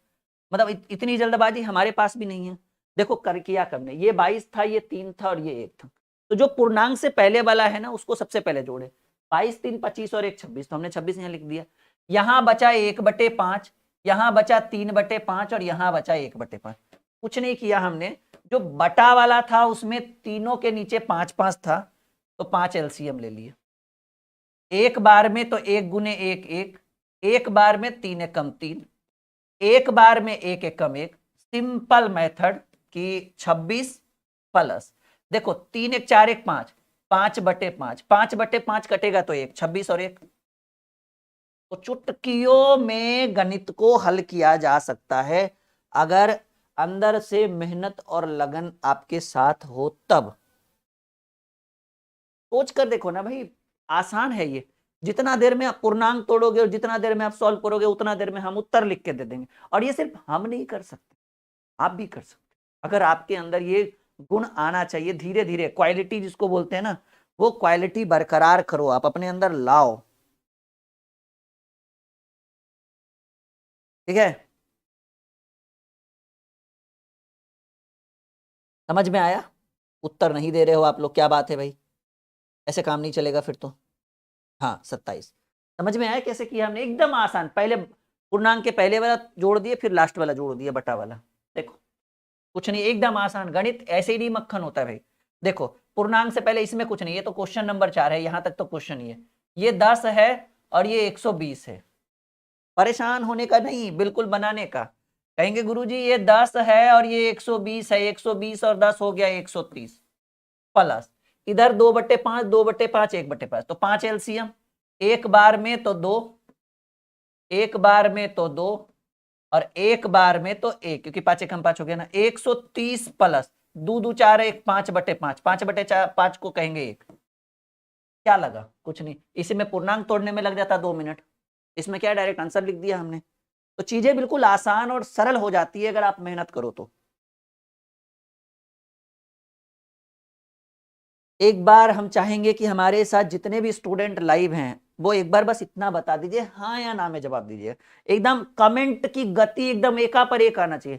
मतलब इतनी जल्दबाजी हमारे पास भी नहीं है। देखो कर किया करने, ये 22 था, ये 3 था और ये 1 था, तो जो पूर्णांक से पहले वाला है ना उसको सबसे पहले जोड़े। 22 3 25 और 1 26, तो हमने 26 यहाँ लिख दिया। यहाँ बचा 1/5, यहाँ बचा 3/5 और यहाँ बचा 1/5। कुछ नहीं किया हमने, जो बटा वाला था उसमें तीनों के नीचे 5 5 था, तो 5 एलसीएम ले लिए। एक बार में तो 1 गुने 1 1, एक बार में 3 एकम 3, एक बार में 1 एकम 1, सिंपल मेथड कि 26 प्लस, देखो 3 1 4 1 5, 5/5, 5/5 कटेगा तो 1, 26 और 1, तो चुटकियों में गणित को हल किया जा सकता है अगर अंदर से मेहनत और लगन आपके साथ हो तब। सोच कर देखो ना भाई, आसान है ये। जितना देर में आप पूर्णांक तोड़ोगे और जितना देर में आप सॉल्व करोगे, उतना देर में हम उत्तर लिख के दे देंगे। और ये सिर्फ हम नहीं कर सकते, आप भी कर सकते। अगर आपके अंदर ये गुण आना चाहिए, धीरे धीरे क्वालिटी जिसको बोलते हैं ना, वो क्वालिटी बरकरार करो, आप अपने अंदर लाओ। ठीक है, समझ में आया? उत्तर नहीं दे रहे हो आप लोग, क्या बात है भाई, ऐसे काम नहीं चलेगा फिर तो। हाँ 27 समझ में आया कैसे किया हमने? एकदम आसान, पहले पूर्णांक के पहले वाला जोड़ दिए, फिर लास्ट वाला जोड़ दिया, बटा वाला। देखो कुछ नहीं, एकदम आसान, गणित ऐसे ही नहीं मक्खन होता है भाई। देखो पूर्णांक से पहले इसमें कुछ नहीं, ये तो क्वेश्चन नंबर 4 है, यहां तक तो क्वेश्चन ही है। ये 10 है और ये 120 है, परेशान होने का नहीं, बिल्कुल बनाने का। कहेंगे गुरुजी ये 10 है और ये 120 है, 120 और 10 हो गया 130, प्लस इधर 2/5, 2/5, 1/5, तो 5 एलसीएम, एक बार में तो 2, एक बार में तो 2, और एक बार में तो 1, क्योंकि 5 एकम 5 हो गया ना। 130 प्लस 2 2 4 1, 5/5, 5/5 को कहेंगे 1। क्या लगा? कुछ नहीं, इसी में पूर्णांक तोड़ने में लग जाता 2 मिनट, इसमें क्या डायरेक्ट आंसर लिख दिया हमने। तो चीजें बिल्कुल आसान और सरल हो जाती है अगर आप मेहनत करो तो। एक बार हम चाहेंगे कि हमारे साथ जितने भी स्टूडेंट लाइव हैं वो एक बार बस इतना बता दीजिए, हाँ या ना में जवाब दीजिए। एकदम कमेंट की गति एकदम एका पर एक आना चाहिए।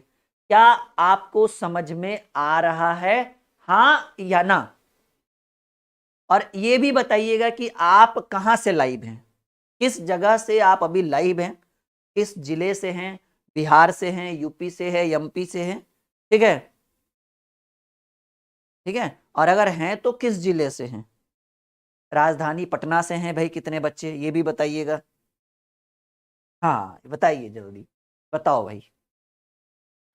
क्या आपको समझ में आ रहा है, हाँ या ना? और ये भी बताइएगा कि आप कहां से लाइव हैं, किस जगह से आप अभी लाइव हैं, किस जिले से हैं, बिहार से हैं, यूपी से है, एमपी से हैं। ठीक है, ठीक है, और अगर हैं तो किस जिले से हैं? राजधानी पटना से हैं भाई कितने बच्चे, ये भी बताइएगा। हाँ बताइए जल्दी, बताओ भाई।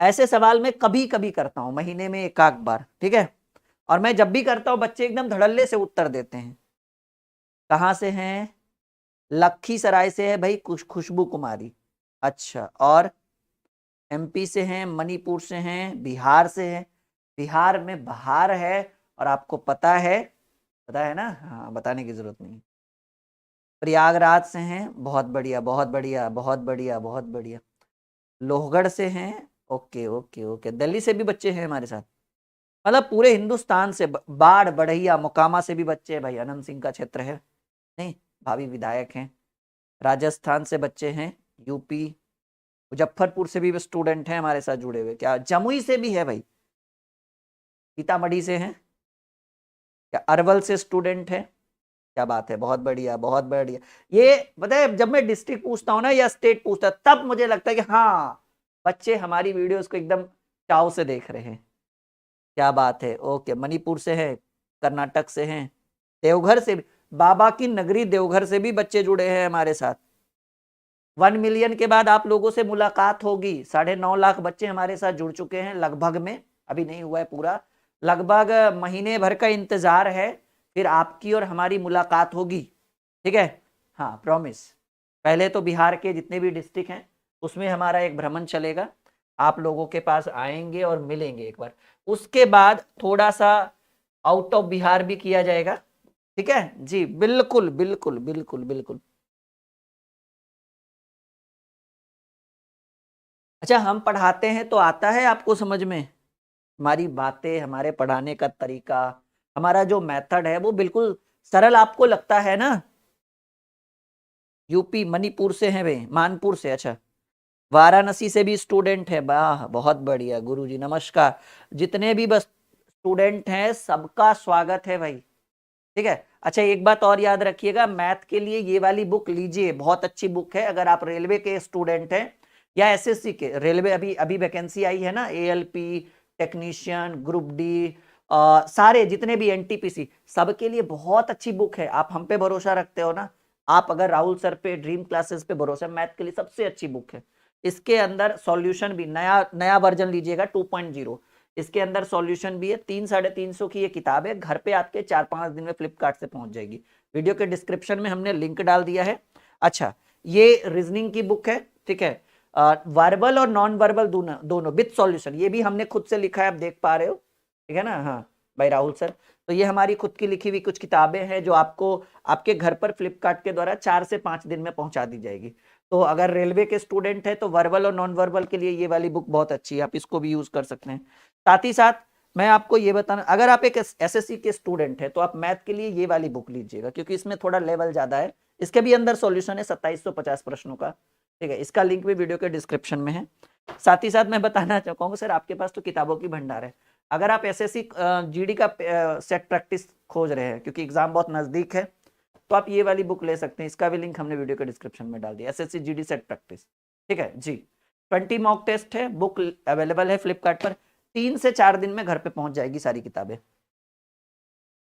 ऐसे सवाल मैं कभी कभी करता हूं, महीने में एक आध बार, ठीक है। और मैं जब भी करता हूं बच्चे एकदम धड़ल्ले से उत्तर देते हैं। कहां से हैं? लखीसराय से है भाई खुशबू कुमारी। अच्छा, और एमपी से हैं, मणिपुर से हैं, बिहार से हैं। बिहार में बहार है, और आपको पता है ना, हाँ बताने की जरूरत नहीं। प्रयागराज से हैं, बहुत बढ़िया बहुत बढ़िया बहुत बढ़िया बहुत बढ़िया। लोहगढ़ से हैं, ओके ओके ओके। दिल्ली से भी बच्चे हैं हमारे साथ, मतलब पूरे हिंदुस्तान से। बाढ़ बढ़ैया मोकामा से भी बच्चे हैं भाई, अनंत सिंह का क्षेत्र है, नहीं भावी विधायक हैं। राजस्थान से बच्चे हैं, यूपी मुजफ्फरपुर से भी स्टूडेंट हैं हमारे साथ जुड़े हुए। क्या जमुई से भी है भाई? सीतामढ़ी से हैं क्या? अरवल से स्टूडेंट है? क्या बात है, बहुत बढ़िया बहुत बढ़िया। ये पता है जब मैं डिस्ट्रिक्ट पूछता हूँ ना या स्टेट पूछता है, तब मुझे लगता है कि हाँ बच्चे हमारी वीडियोस को एकदम चाव से देख रहे हैं। क्या बात है, ओके। मणिपुर से है, कर्नाटक से हैं, देवघर से भी, बाबा की नगरी देवघर से भी बच्चे जुड़े हैं हमारे साथ। 1 मिलियन के बाद आप लोगों से मुलाकात होगी। 9.5 लाख बच्चे हमारे साथ जुड़ चुके हैं लगभग में, अभी नहीं हुआ है पूरा, लगभग महीने भर का इंतजार है, फिर आपकी और हमारी मुलाकात होगी। ठीक है, हाँ प्रॉमिस। पहले तो बिहार के जितने भी डिस्ट्रिक्ट हैं उसमें हमारा एक भ्रमण चलेगा, आप लोगों के पास आएंगे और मिलेंगे एक बार। उसके बाद थोड़ा सा आउट ऑफ बिहार भी किया जाएगा। ठीक है जी, बिल्कुल बिल्कुल बिल्कुल बिल्कुल। अच्छा, हम पढ़ाते हैं तो आता है आपको समझ में? हमारी बातें, हमारे पढ़ाने का तरीका, हमारा जो मेथड है वो बिल्कुल सरल आपको लगता है ना? यूपी मणिपुर से हैं भाई, मानपुर से, अच्छा। वाराणसी से भी स्टूडेंट है, वाह बहुत बढ़िया गुरुजी, नमस्कार। जितने भी बस स्टूडेंट हैं सबका स्वागत है भाई। ठीक है, अच्छा एक बात और याद रखिएगा, मैथ के लिए ये वाली बुक लीजिए, बहुत अच्छी बुक है। अगर आप रेलवे के स्टूडेंट हैं या एसएससी के, रेलवे अभी अभी वैकेंसी आई है ना, एएलपी टेक्नीशियन, ग्रुप डी, सारे जितने भी एनटीपीसी, सबके लिए बहुत अच्छी बुक है। आप हम पे भरोसा रखते हो ना, आप अगर राहुल सर पे, ड्रीम क्लासेस पे भरोसा, मैथ के लिए सबसे अच्छी बुक है। इसके अंदर सॉल्यूशन भी नया नया वर्जन लीजिएगा 2.0, इसके अंदर सॉल्यूशन भी है। 300-350 की ये किताब है, घर पे आपके 4-5 दिन में फ्लिपकार्ट से पहुंच जाएगी। वीडियो के डिस्क्रिप्शन में हमने लिंक डाल दिया है। अच्छा, ये रीजनिंग की बुक है, ठीक है, वर्बल और नॉन वर्बल दोनों दोनों विद सॉल्यूशन, ये भी हमने खुद से लिखा है, आप देख पा रहे हो, ठीक है ना, हाँ भाई राहुल सर। तो ये हमारी खुद की लिखी हुई कुछ किताबें हैं जो आपको आपके घर पर फ्लिपकार्ट के द्वारा 4 से 5 दिन में पहुंचा दी जाएगी। तो अगर रेलवे के स्टूडेंट है तो वर्बल और नॉन वर्बल के लिए ये वाली बुक बहुत अच्छी है, आप इसको भी यूज कर सकते हैं। साथ ही साथ मैं आपको ये बताना, अगर आप एक एसएससी के स्टूडेंट है तो आप मैथ के लिए ये वाली बुक लीजिएगा, क्योंकि इसमें थोड़ा लेवल ज्यादा है। इसके भी अंदर सॉल्यूशन है 2750 प्रश्नों का, ठीक है। इसका लिंक भी वीडियो के डिस्क्रिप्शन में है। साथ ही साथ मैं बताना चाहूंगा सर, आपके पास तो किताबों की भंडार है, अगर आप एसएससी जीडी का सेट प्रैक्टिस खोज रहे हैं क्योंकि एग्जाम बहुत नजदीक है, तो आप ये वाली बुक ले सकते हैं। इसका भी लिंक हमने वीडियो के डिस्क्रिप्शन में डाल दिया, एसएससी जीडी सेट प्रैक्टिस, ठीक है जी। 20 मॉक टेस्ट है, बुक अवेलेबल है फ्लिपकार्ट पर, 3 से 4 दिन में घर पे पहुंच जाएगी सारी किताबें।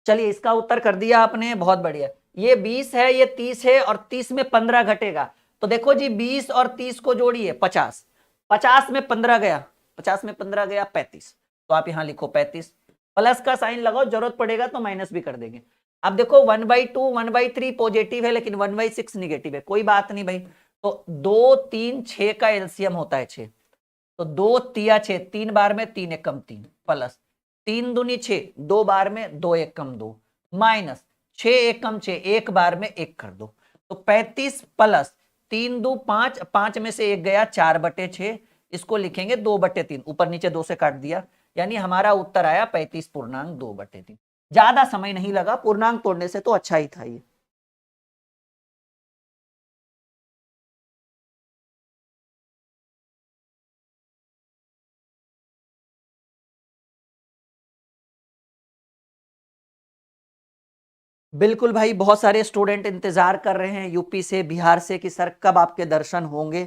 चलिए इसका उत्तर कर दिया आपने, बहुत बढ़िया। ये 20 है, ये 30 है, और 30 में 15 घटेगा, तो देखो जी 20 और 30 को जोड़िए 50, 50 में 15 गया, 50 में 15 गया 35, तो आप यहां लिखो 35, प्लस का साइन लगाओ, जरूरत पड़ेगा तो माइनस भी कर देंगे। अब देखो 1/2 1/3 पॉजिटिव है, लेकिन 1/6 निगेटिव है, कोई बात नहीं भाई। तो 2 3 6 का एलसीएम होता है 6, तो 2 तिया 6, 3 बार में 3 एकम 3, प्लस 3 दूनी 6, 2 बार में 2 एकम 2, माइनस 6 एकम 6, 1 बार में 1 कर दो, तो 35 प्लस 3 2 5, 5 में से 1 गया 4/6, इसको लिखेंगे 2/3, ऊपर नीचे 2 से काट दिया, यानी हमारा उत्तर आया 35.2/3। ज्यादा समय नहीं लगा, पूर्णांक तोड़ने से तो अच्छा ही था ये। बिल्कुल भाई, बहुत सारे स्टूडेंट इंतजार कर रहे हैं यूपी से, बिहार से, कि सर कब आपके दर्शन होंगे,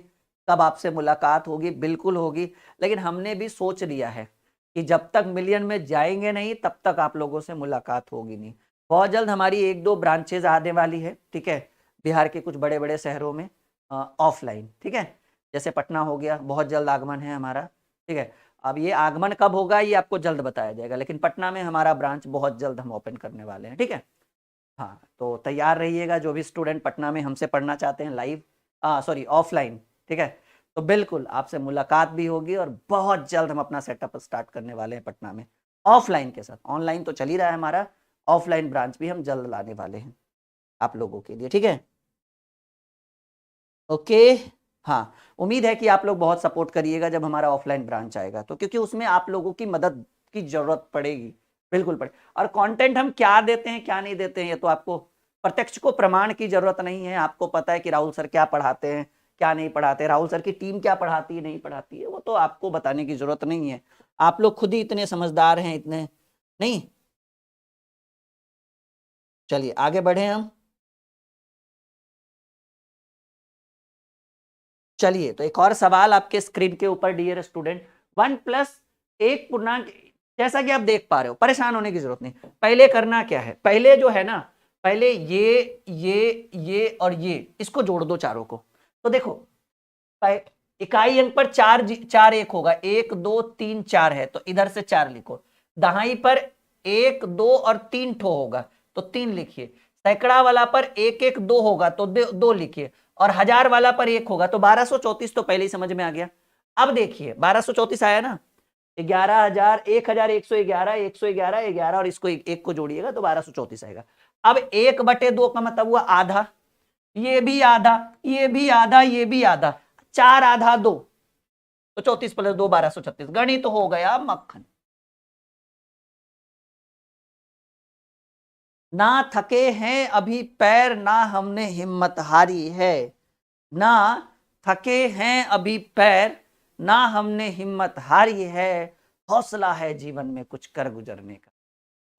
कब आपसे मुलाकात होगी। बिल्कुल होगी, लेकिन हमने भी सोच लिया है कि जब तक मिलियन में जाएंगे नहीं तब तक आप लोगों से मुलाकात होगी नहीं। बहुत जल्द हमारी 1-2 ब्रांचेज आने वाली है, ठीक है, बिहार के कुछ बड़े बड़े शहरों में ऑफलाइन, ठीक है। जैसे पटना हो गया, बहुत जल्द आगमन है हमारा, ठीक है। अब ये आगमन कब होगा ये आपको जल्द बताया जाएगा, लेकिन पटना में हमारा ब्रांच बहुत जल्द हम ओपन करने वाले हैं, ठीक है। हाँ, तो तैयार रहिएगा जो भी स्टूडेंट पटना में हमसे पढ़ना चाहते हैं लाइव, सॉरी ऑफलाइन, ठीक है। तो बिल्कुल आपसे मुलाकात भी होगी, और बहुत जल्द हम अपना सेटअप स्टार्ट करने वाले हैं पटना में ऑफलाइन के साथ। ऑनलाइन तो चल ही रहा है हमारा, ऑफलाइन ब्रांच भी हम जल्द लाने वाले हैं आप लोगों के लिए, ठीक है। ओके, हाँ, उम्मीद है कि आप लोग बहुत सपोर्ट करिएगा जब हमारा ऑफलाइन ब्रांच आएगा, तो क्योंकि उसमें आप लोगों की मदद की जरूरत पड़ेगी, बिल्कुल पड़े। और कंटेंट हम क्या देते हैं क्या नहीं देते हैं ये तो आपको प्रत्यक्ष को प्रमाण की जरूरत नहीं है, आपको पता है कि राहुल सर क्या पढ़ाते हैं क्या नहीं पढ़ाते, राहुल सर की टीम क्या पढ़ाती है नहीं पढ़ाती है, वो तो आपको बताने की जरूरत नहीं है, आप लोग खुद ही इतने समझदार हैं, इतने नहीं। चलिए आगे बढ़े हम। चलिए तो एक और सवाल आपके स्क्रीन के ऊपर डियर स्टूडेंट, 1+1 पूर्णांक, जैसा कि आप देख पा रहे हो, परेशान होने की जरूरत नहीं। पहले करना क्या है, पहले जो है ना, पहले ये और ये, इसको जोड़ दो चारों को। तो देखो इकाई अंक पर 4 1 होगा, 1 2 3 4 है, तो इधर से 4 लिखो। दहाई पर 1 2 और 3 ठो होगा, तो 3 लिखिए। सैकड़ा वाला पर 1 1 2 होगा, तो 2 लिखिए। और हजार वाला पर 1 होगा, तो 1234 तो पहले ही समझ में आ गया। अब देखिए 1234 आया ना, 11,000, 1,111, 111, 11, और इसको एक को जोड़िएगा तो 1234 आएगा। अब 1/2 का मतलब हुआ आधा, ये भी आधा, ये भी आधा, ये भी आधा, 4 आधा 2, तो 34 + 2 1236, गणित तो हो गया मक्खन। ना थके हैं अभी पैर, ना हमने हिम्मत हारी है, ना थके हैं अभी पैर, ना हमने हिम्मत हारी है, हौसला है जीवन में कुछ कर गुजरने का,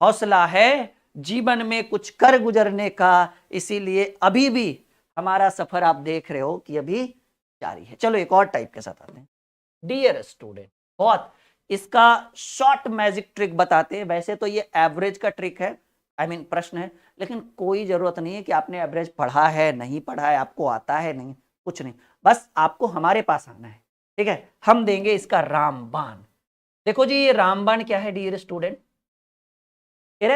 हौसला है जीवन में कुछ कर गुजरने का, इसीलिए अभी भी हमारा सफर आप देख रहे हो कि अभी जारी है। चलो एक और टाइप के साथ आते हैं। डियर स्टूडेंट, बहुत इसका शॉर्ट मैजिक ट्रिक बताते हैं। वैसे तो ये एवरेज का ट्रिक है, आई मीन प्रश्न है, लेकिन कोई जरूरत नहीं है कि आपने एवरेज पढ़ा है नहीं पढ़ा है, आपको आता है नहीं, कुछ नहीं, बस आपको हमारे पास आना है, ठीक है। हम देंगे इसका रामबाण। देखो जी, ये रामबाण क्या है डियर स्टूडेंट,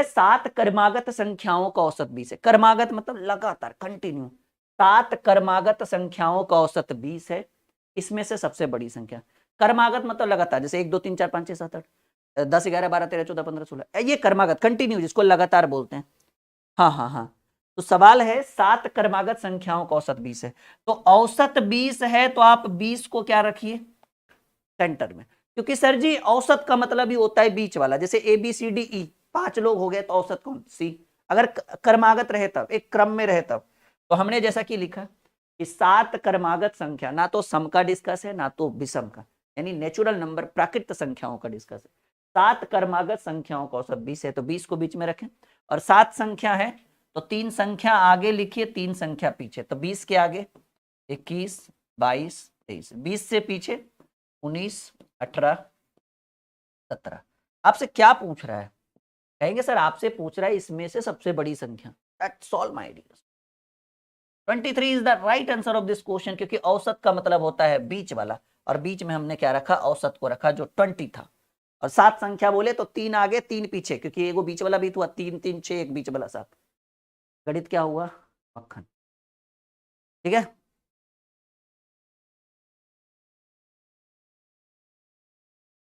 7 कर्मागत संख्याओं का औसत 20 है। कर्मागत मतलब लगातार कंटिन्यू, 7 कर्मागत संख्याओं का औसत 20 है, इसमें से सबसे बड़ी संख्या। कर्मागत मतलब लगातार, जैसे 1 2 3 4 5 6 7 8 10 11 12 13 14 15 16, ये कर्मागत कंटिन्यू जिसको लगातार बोलते हैं। हाँ हाँ हाँ, तो सवाल है 7 क्रमागत संख्याओं का औसत 20 है, तो औसत 20 है तो आप 20 को क्या रखिए सेंटर में, क्योंकि सर जी औसत का मतलब ही होता है बीच वाला, जैसे A B C D E 5 लोग हो गए तो औसत कौन सी, अगर क्रमागत रहे तब, एक क्रम में रहे तब। तो हमने जैसा कि लिखा कि 7 क्रमागत संख्या, ना तो सम का डिस्कस है ना तो विषम का, यानी नेचुरल नंबर प्राकृत संख्याओं का डिस्कस है। 7 क्रमागत संख्याओं का औसत 20 है तो 20 को बीच में रखें, और 7 संख्या है तो 3 संख्या आगे लिखिए 3 संख्या पीछे, तो 20 के आगे 21 22 23, 20 से पीछे 19 18 17। आपसे क्या पूछ रहा है, कहेंगे सर आपसे पूछ रहा है इसमें से सबसे बड़ी संख्या, that's all my dears. 23 is the right answer of this question, क्योंकि औसत का मतलब होता है बीच वाला, और बीच में हमने क्या रखा, औसत को रखा जो 20 था। और 7 संख्या बोले तो 3 आगे 3 पीछे, क्योंकि एगो बीच वाला भी हुआ, 3 3 6 एक बीच वाला 7। गणित क्या हुआ, मक्खन। ठीक है,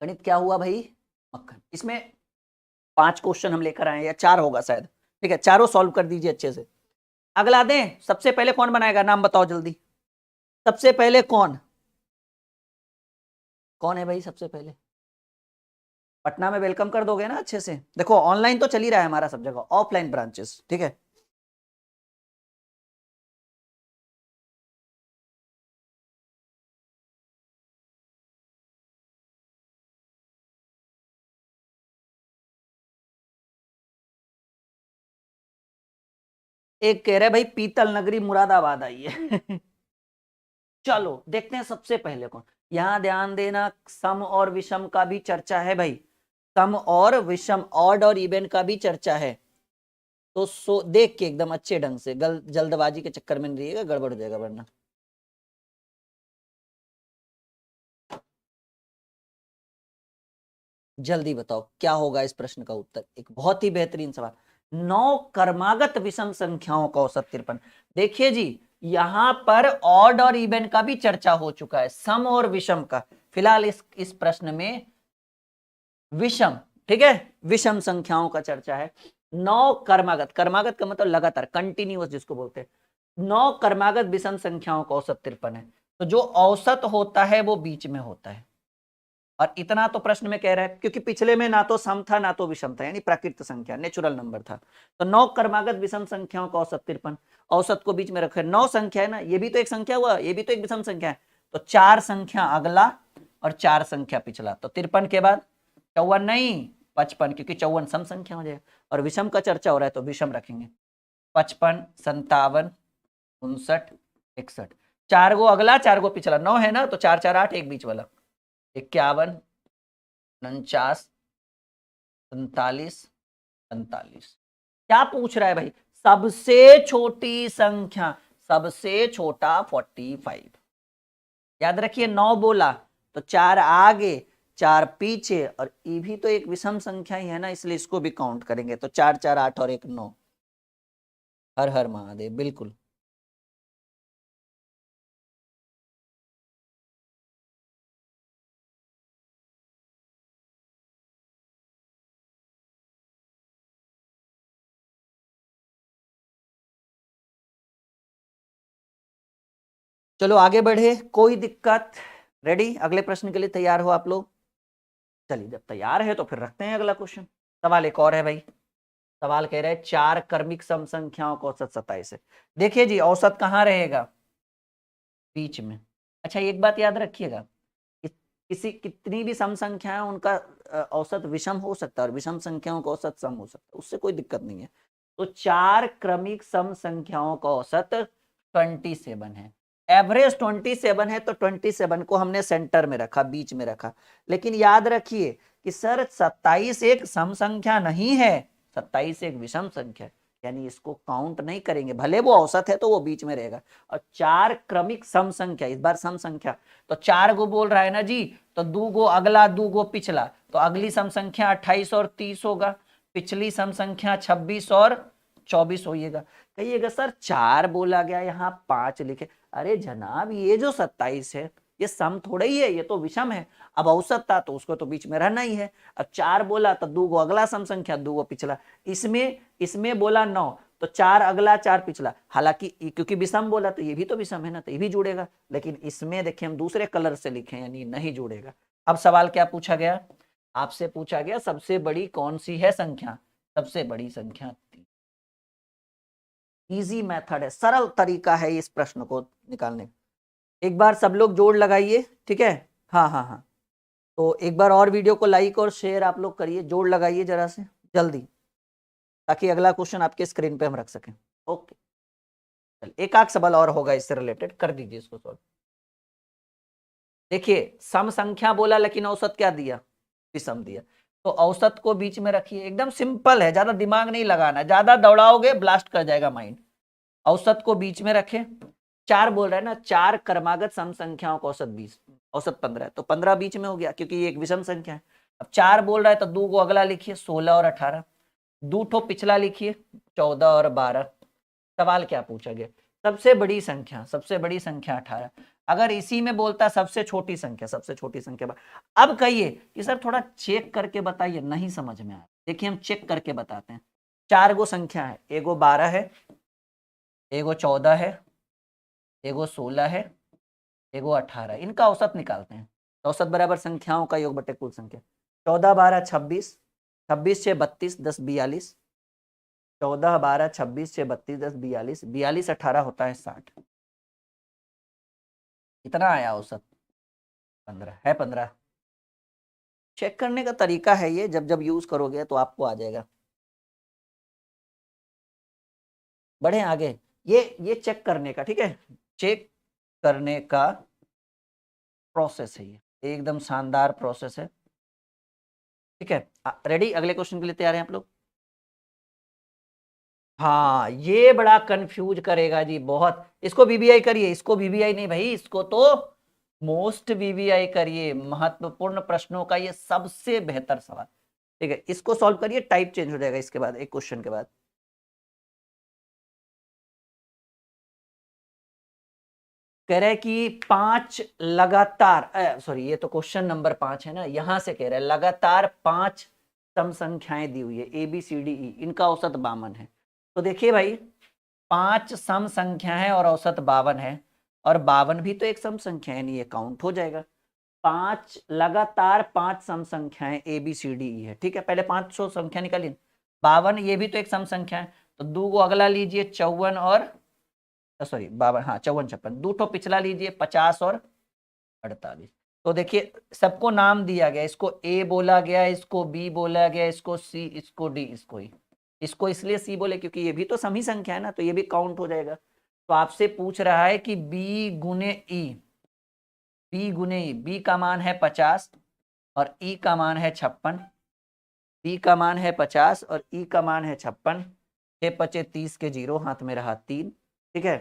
गणित क्या हुआ भाई, मक्खन। इसमें 5 क्वेश्चन हम लेकर आए, या 4 होगा शायद। ठीक है, चारों सॉल्व कर दीजिए अच्छे से। अगला दें, सबसे पहले कौन बनाएगा, नाम बताओ जल्दी। सबसे पहले कौन कौन है भाई सबसे पहले, पटना में वेलकम कर दोगे ना अच्छे से। देखो ऑनलाइन तो चल ही रहा है हमारा सब जगह, ऑफलाइन ब्रांचेस, ठीक है। एक कह रहे भाई पीतल नगरी मुरादाबाद आई है चलो देखते हैं सबसे पहले कौन। यहां ध्यान देना, सम और विषम का भी चर्चा है भाई, सम और विषम, ऑड और इवन का भी चर्चा है। तो देख के एकदम अच्छे ढंग से, जल्दबाजी के चक्कर में नहीं रहिएगा, गड़बड़ हो जाएगा वरना। जल्दी बताओ क्या होगा इस प्रश्न का उत्तर, एक बहुत ही बेहतरीन सवाल। 9 क्रमागत विषम संख्याओं का औसत 53। देखिए जी, यहां पर ऑड और इवन का भी चर्चा हो चुका है, सम और विषम का। फिलहाल इस प्रश्न में विषम, ठीक है, विषम संख्याओं का चर्चा है। 9 क्रमागत, क्रमागत का मतलब लगातार, कंटिन्यूअस जिसको बोलते हैं। 9 क्रमागत विषम संख्याओं का औसत 53 है, तो जो औसत होता है वो बीच में होता है। और इतना तो प्रश्न में कह रहा है, क्योंकि पिछले में ना तो सम था ना तो विषम था, यानी प्राकृत संख्या, नेचुरल नंबर था। तो 9 क्रमागत विषम संख्याओं का औसत 53, औसत को बीच में रखे। 9 संख्या है ना, ये भी तो एक संख्या हुआ, ये भी तो एक विषम संख्या है, तो 4 संख्या अगला और 4 संख्या पिछला, तो 53 के बाद 54 नहीं 55, क्योंकि 54 सम संख्या हो जाएगा। और विषम का चर्चा हो रहा है तो विषम रखेंगे, 55 57 59 61, 4 गो अगला 4 गो पिछला, 9 है ना, तो 4 4 8 एक बीच वाला, 51 49 47 47। क्या पूछ रहा है भाई, सबसे छोटी संख्या, सबसे छोटा 45। याद रखिए 9 बोला तो 4 आगे 4 पीछे, और ये भी तो एक विषम संख्या ही है ना, इसलिए इसको भी काउंट करेंगे, तो 4 4 8 और 1 9। हर हर महादेव, बिल्कुल। चलो आगे बढ़े, कोई दिक्कत, रेडी, अगले प्रश्न के लिए तैयार हो आप लोग। चलिए जब तैयार है तो फिर रखते हैं अगला क्वेश्चन। सवाल एक और है भाई, सवाल कह रहे हैं 4 क्रमिक सम संख्याओं का औसत 27 है। देखिए जी, औसत कहाँ रहेगा, बीच में। अच्छा एक बात याद रखिएगा, किसी कितनी भी सम संख्या है उनका औसत विषम हो सकता है, और विषम संख्याओं का औसत सम हो सकता है, उससे कोई दिक्कत नहीं है। तो 4 क्रमिक सम संख्याओं का औसत 27 है, एवरेज 27 है, तो 27 को हमने सेंटर में रखा, बीच में रखा। लेकिन याद रखिए कि सर 27 एक सम संख्या नहीं है, 27 एक विषम संख्या है, यानी इसको काउंट नहीं करेंगे, भले वो औसत है तो वो बीच में रहेगा। और 4 क्रमिक सम संख्या, इस बार सम संख्या, तो 4 गो बोल रहा है ना जी, तो 2 गो अगला 2 गो पिछला, तो अगली सम संख्या 28 और 30 होगा, पिछली सम संख्या 26 और 24 होइएगा। कहिएगा सर 4 बोला गया, यहाँ 5 लिखे। अरे जनाब, ये जो 27 है ये सम थोड़ा ही है, ये तो विषम है। अब औसत था तो उसको तो बीच में रहना ही है। अब 4 बोला तो 2 गो अगला सम संख्या 2 गो पिछला, इसमें बोला 9, तो 4 अगला 4 पिछला, हालांकि क्योंकि विषम बोला तो ये भी तो विषम है ना, तो ये भी जुड़ेगा, लेकिन इसमें देखिए हम दूसरे कलर से लिखे यानी नहीं जुड़ेगा। अब सवाल क्या पूछा गया, आपसे पूछा गया सबसे बड़ी कौन सी है संख्या, सबसे बड़ी संख्या 3। इजी मेथड है, सरल तरीका है इस प्रश्न को निकालने। एक बार सब लोग जोड़ लगाइए, ठीक है। हाँ हाँ हाँ, तो एक बार और वीडियो को लाइक और शेयर आप लोग करिए, जोड़ लगाइए जरा से जल्दी, ताकि अगला क्वेश्चन आपके स्क्रीन पे हम रख सकें। ओके, चल एक आध सवाल और होगा इससे रिलेटेड, कर दीजिए इसको सॉल्व। देखिए सम संख्या बोला लेकिन औसत क्या दिया, विषम दिया, तो औसत को बीच में रखिए, एकदम सिंपल है, ज्यादा दिमाग नहीं लगाना, ज्यादा दौड़ाओगे ब्लास्ट कर जाएगा माइंड। औसत को बीच में रखें, 4 बोल रहा है ना, 4 क्रमागत सम संख्याओं का औसत 20, औसत 15 है, तो 15 बीच में हो गया क्योंकि ये एक विषम संख्या है। अब 4 बोल रहा है तो 2 को अगला लिखिए, 16 और 18, 2 ठो पिछला लिखिए, 14 और 12। सवाल क्या पूछा गया, सबसे बड़ी संख्या, सबसे बड़ी संख्या 18। अगर इसी में बोलता सबसे छोटी संख्या, सबसे छोटी संख्या, अब कहिए कि सर थोड़ा चेक करके बताइए, नहीं समझ में आया, देखिए हम चेक करके बताते हैं। 4 गो संख्या है, एगो 12 है, एगो 14 है, एगो 16 है, एगो 18, इनका औसत निकालते हैं। औसत बराबर संख्याओं का योग बटे कुल संख्या, 14 12 26, 26 6 32 10 42, 14 12 26 6 32 10 42, 42 18 होता है 60, कितना आया औसत, 15 है, 15। चेक करने का तरीका है ये, जब जब यूज करोगे तो आपको आ जाएगा। बढ़े आगे, ये चेक करने का, ठीक है, चेक करने का प्रोसेस है, ये एकदम शानदार प्रोसेस है, ठीक है। रेडी, अगले क्वेश्चन के लिए तैयार हैं आप लोग। हाँ ये बड़ा कंफ्यूज करेगा जी बहुत, इसको वीवीआई करिए, इसको वीवीआई नहीं भाई, इसको तो मोस्ट वीवीआई करिए, महत्वपूर्ण प्रश्नों का ये सबसे बेहतर सवाल, ठीक है। इसको सॉल्व करिए, टाइप चेंज हो जाएगा इसके बाद, एक क्वेश्चन के बाद। कह रहे कि 5 लगातार, सॉरी ये तो क्वेश्चन नंबर 5 है ना, यहां से कह रहे हैं लगातार 5 सम संख्याएं दी हुई है A B C D E, इनका औसत 52 है। तो देखिए भाई 5 सम संख्या है और औसत 52 है, और 52 भी तो एक सम संख्या है, नहीं ये काउंट हो जाएगा। 5 लगातार 5 सम संख्याएं A B C D E है, ठीक है, पहले 500 संख्या निकालिए, 52 ये भी तो एक सम संख्या है, तो 2 को अगला लीजिए 54 और सॉरी 52, हाँ 54 56, 2 ठो पिछला लीजिए 50 और 48। तो देखिए सबको नाम दिया गया, इसको ए बोला गया, इसको बी बोला गया, इसको सी, इसको डी, इसको ई। इसको इसलिए सी बोले क्योंकि ये भी तो सम ही संख्या है ना, तो ये भी काउंट हो जाएगा। तो आपसे पूछ रहा है कि बी गुने ई, बी गुने ई, बी का मान है 50 और ई का मान है 56, बी का मान है 50 और ई का मान है 56, 6 पचे 30 के 0 हाथ में रहा 3, ठीक है,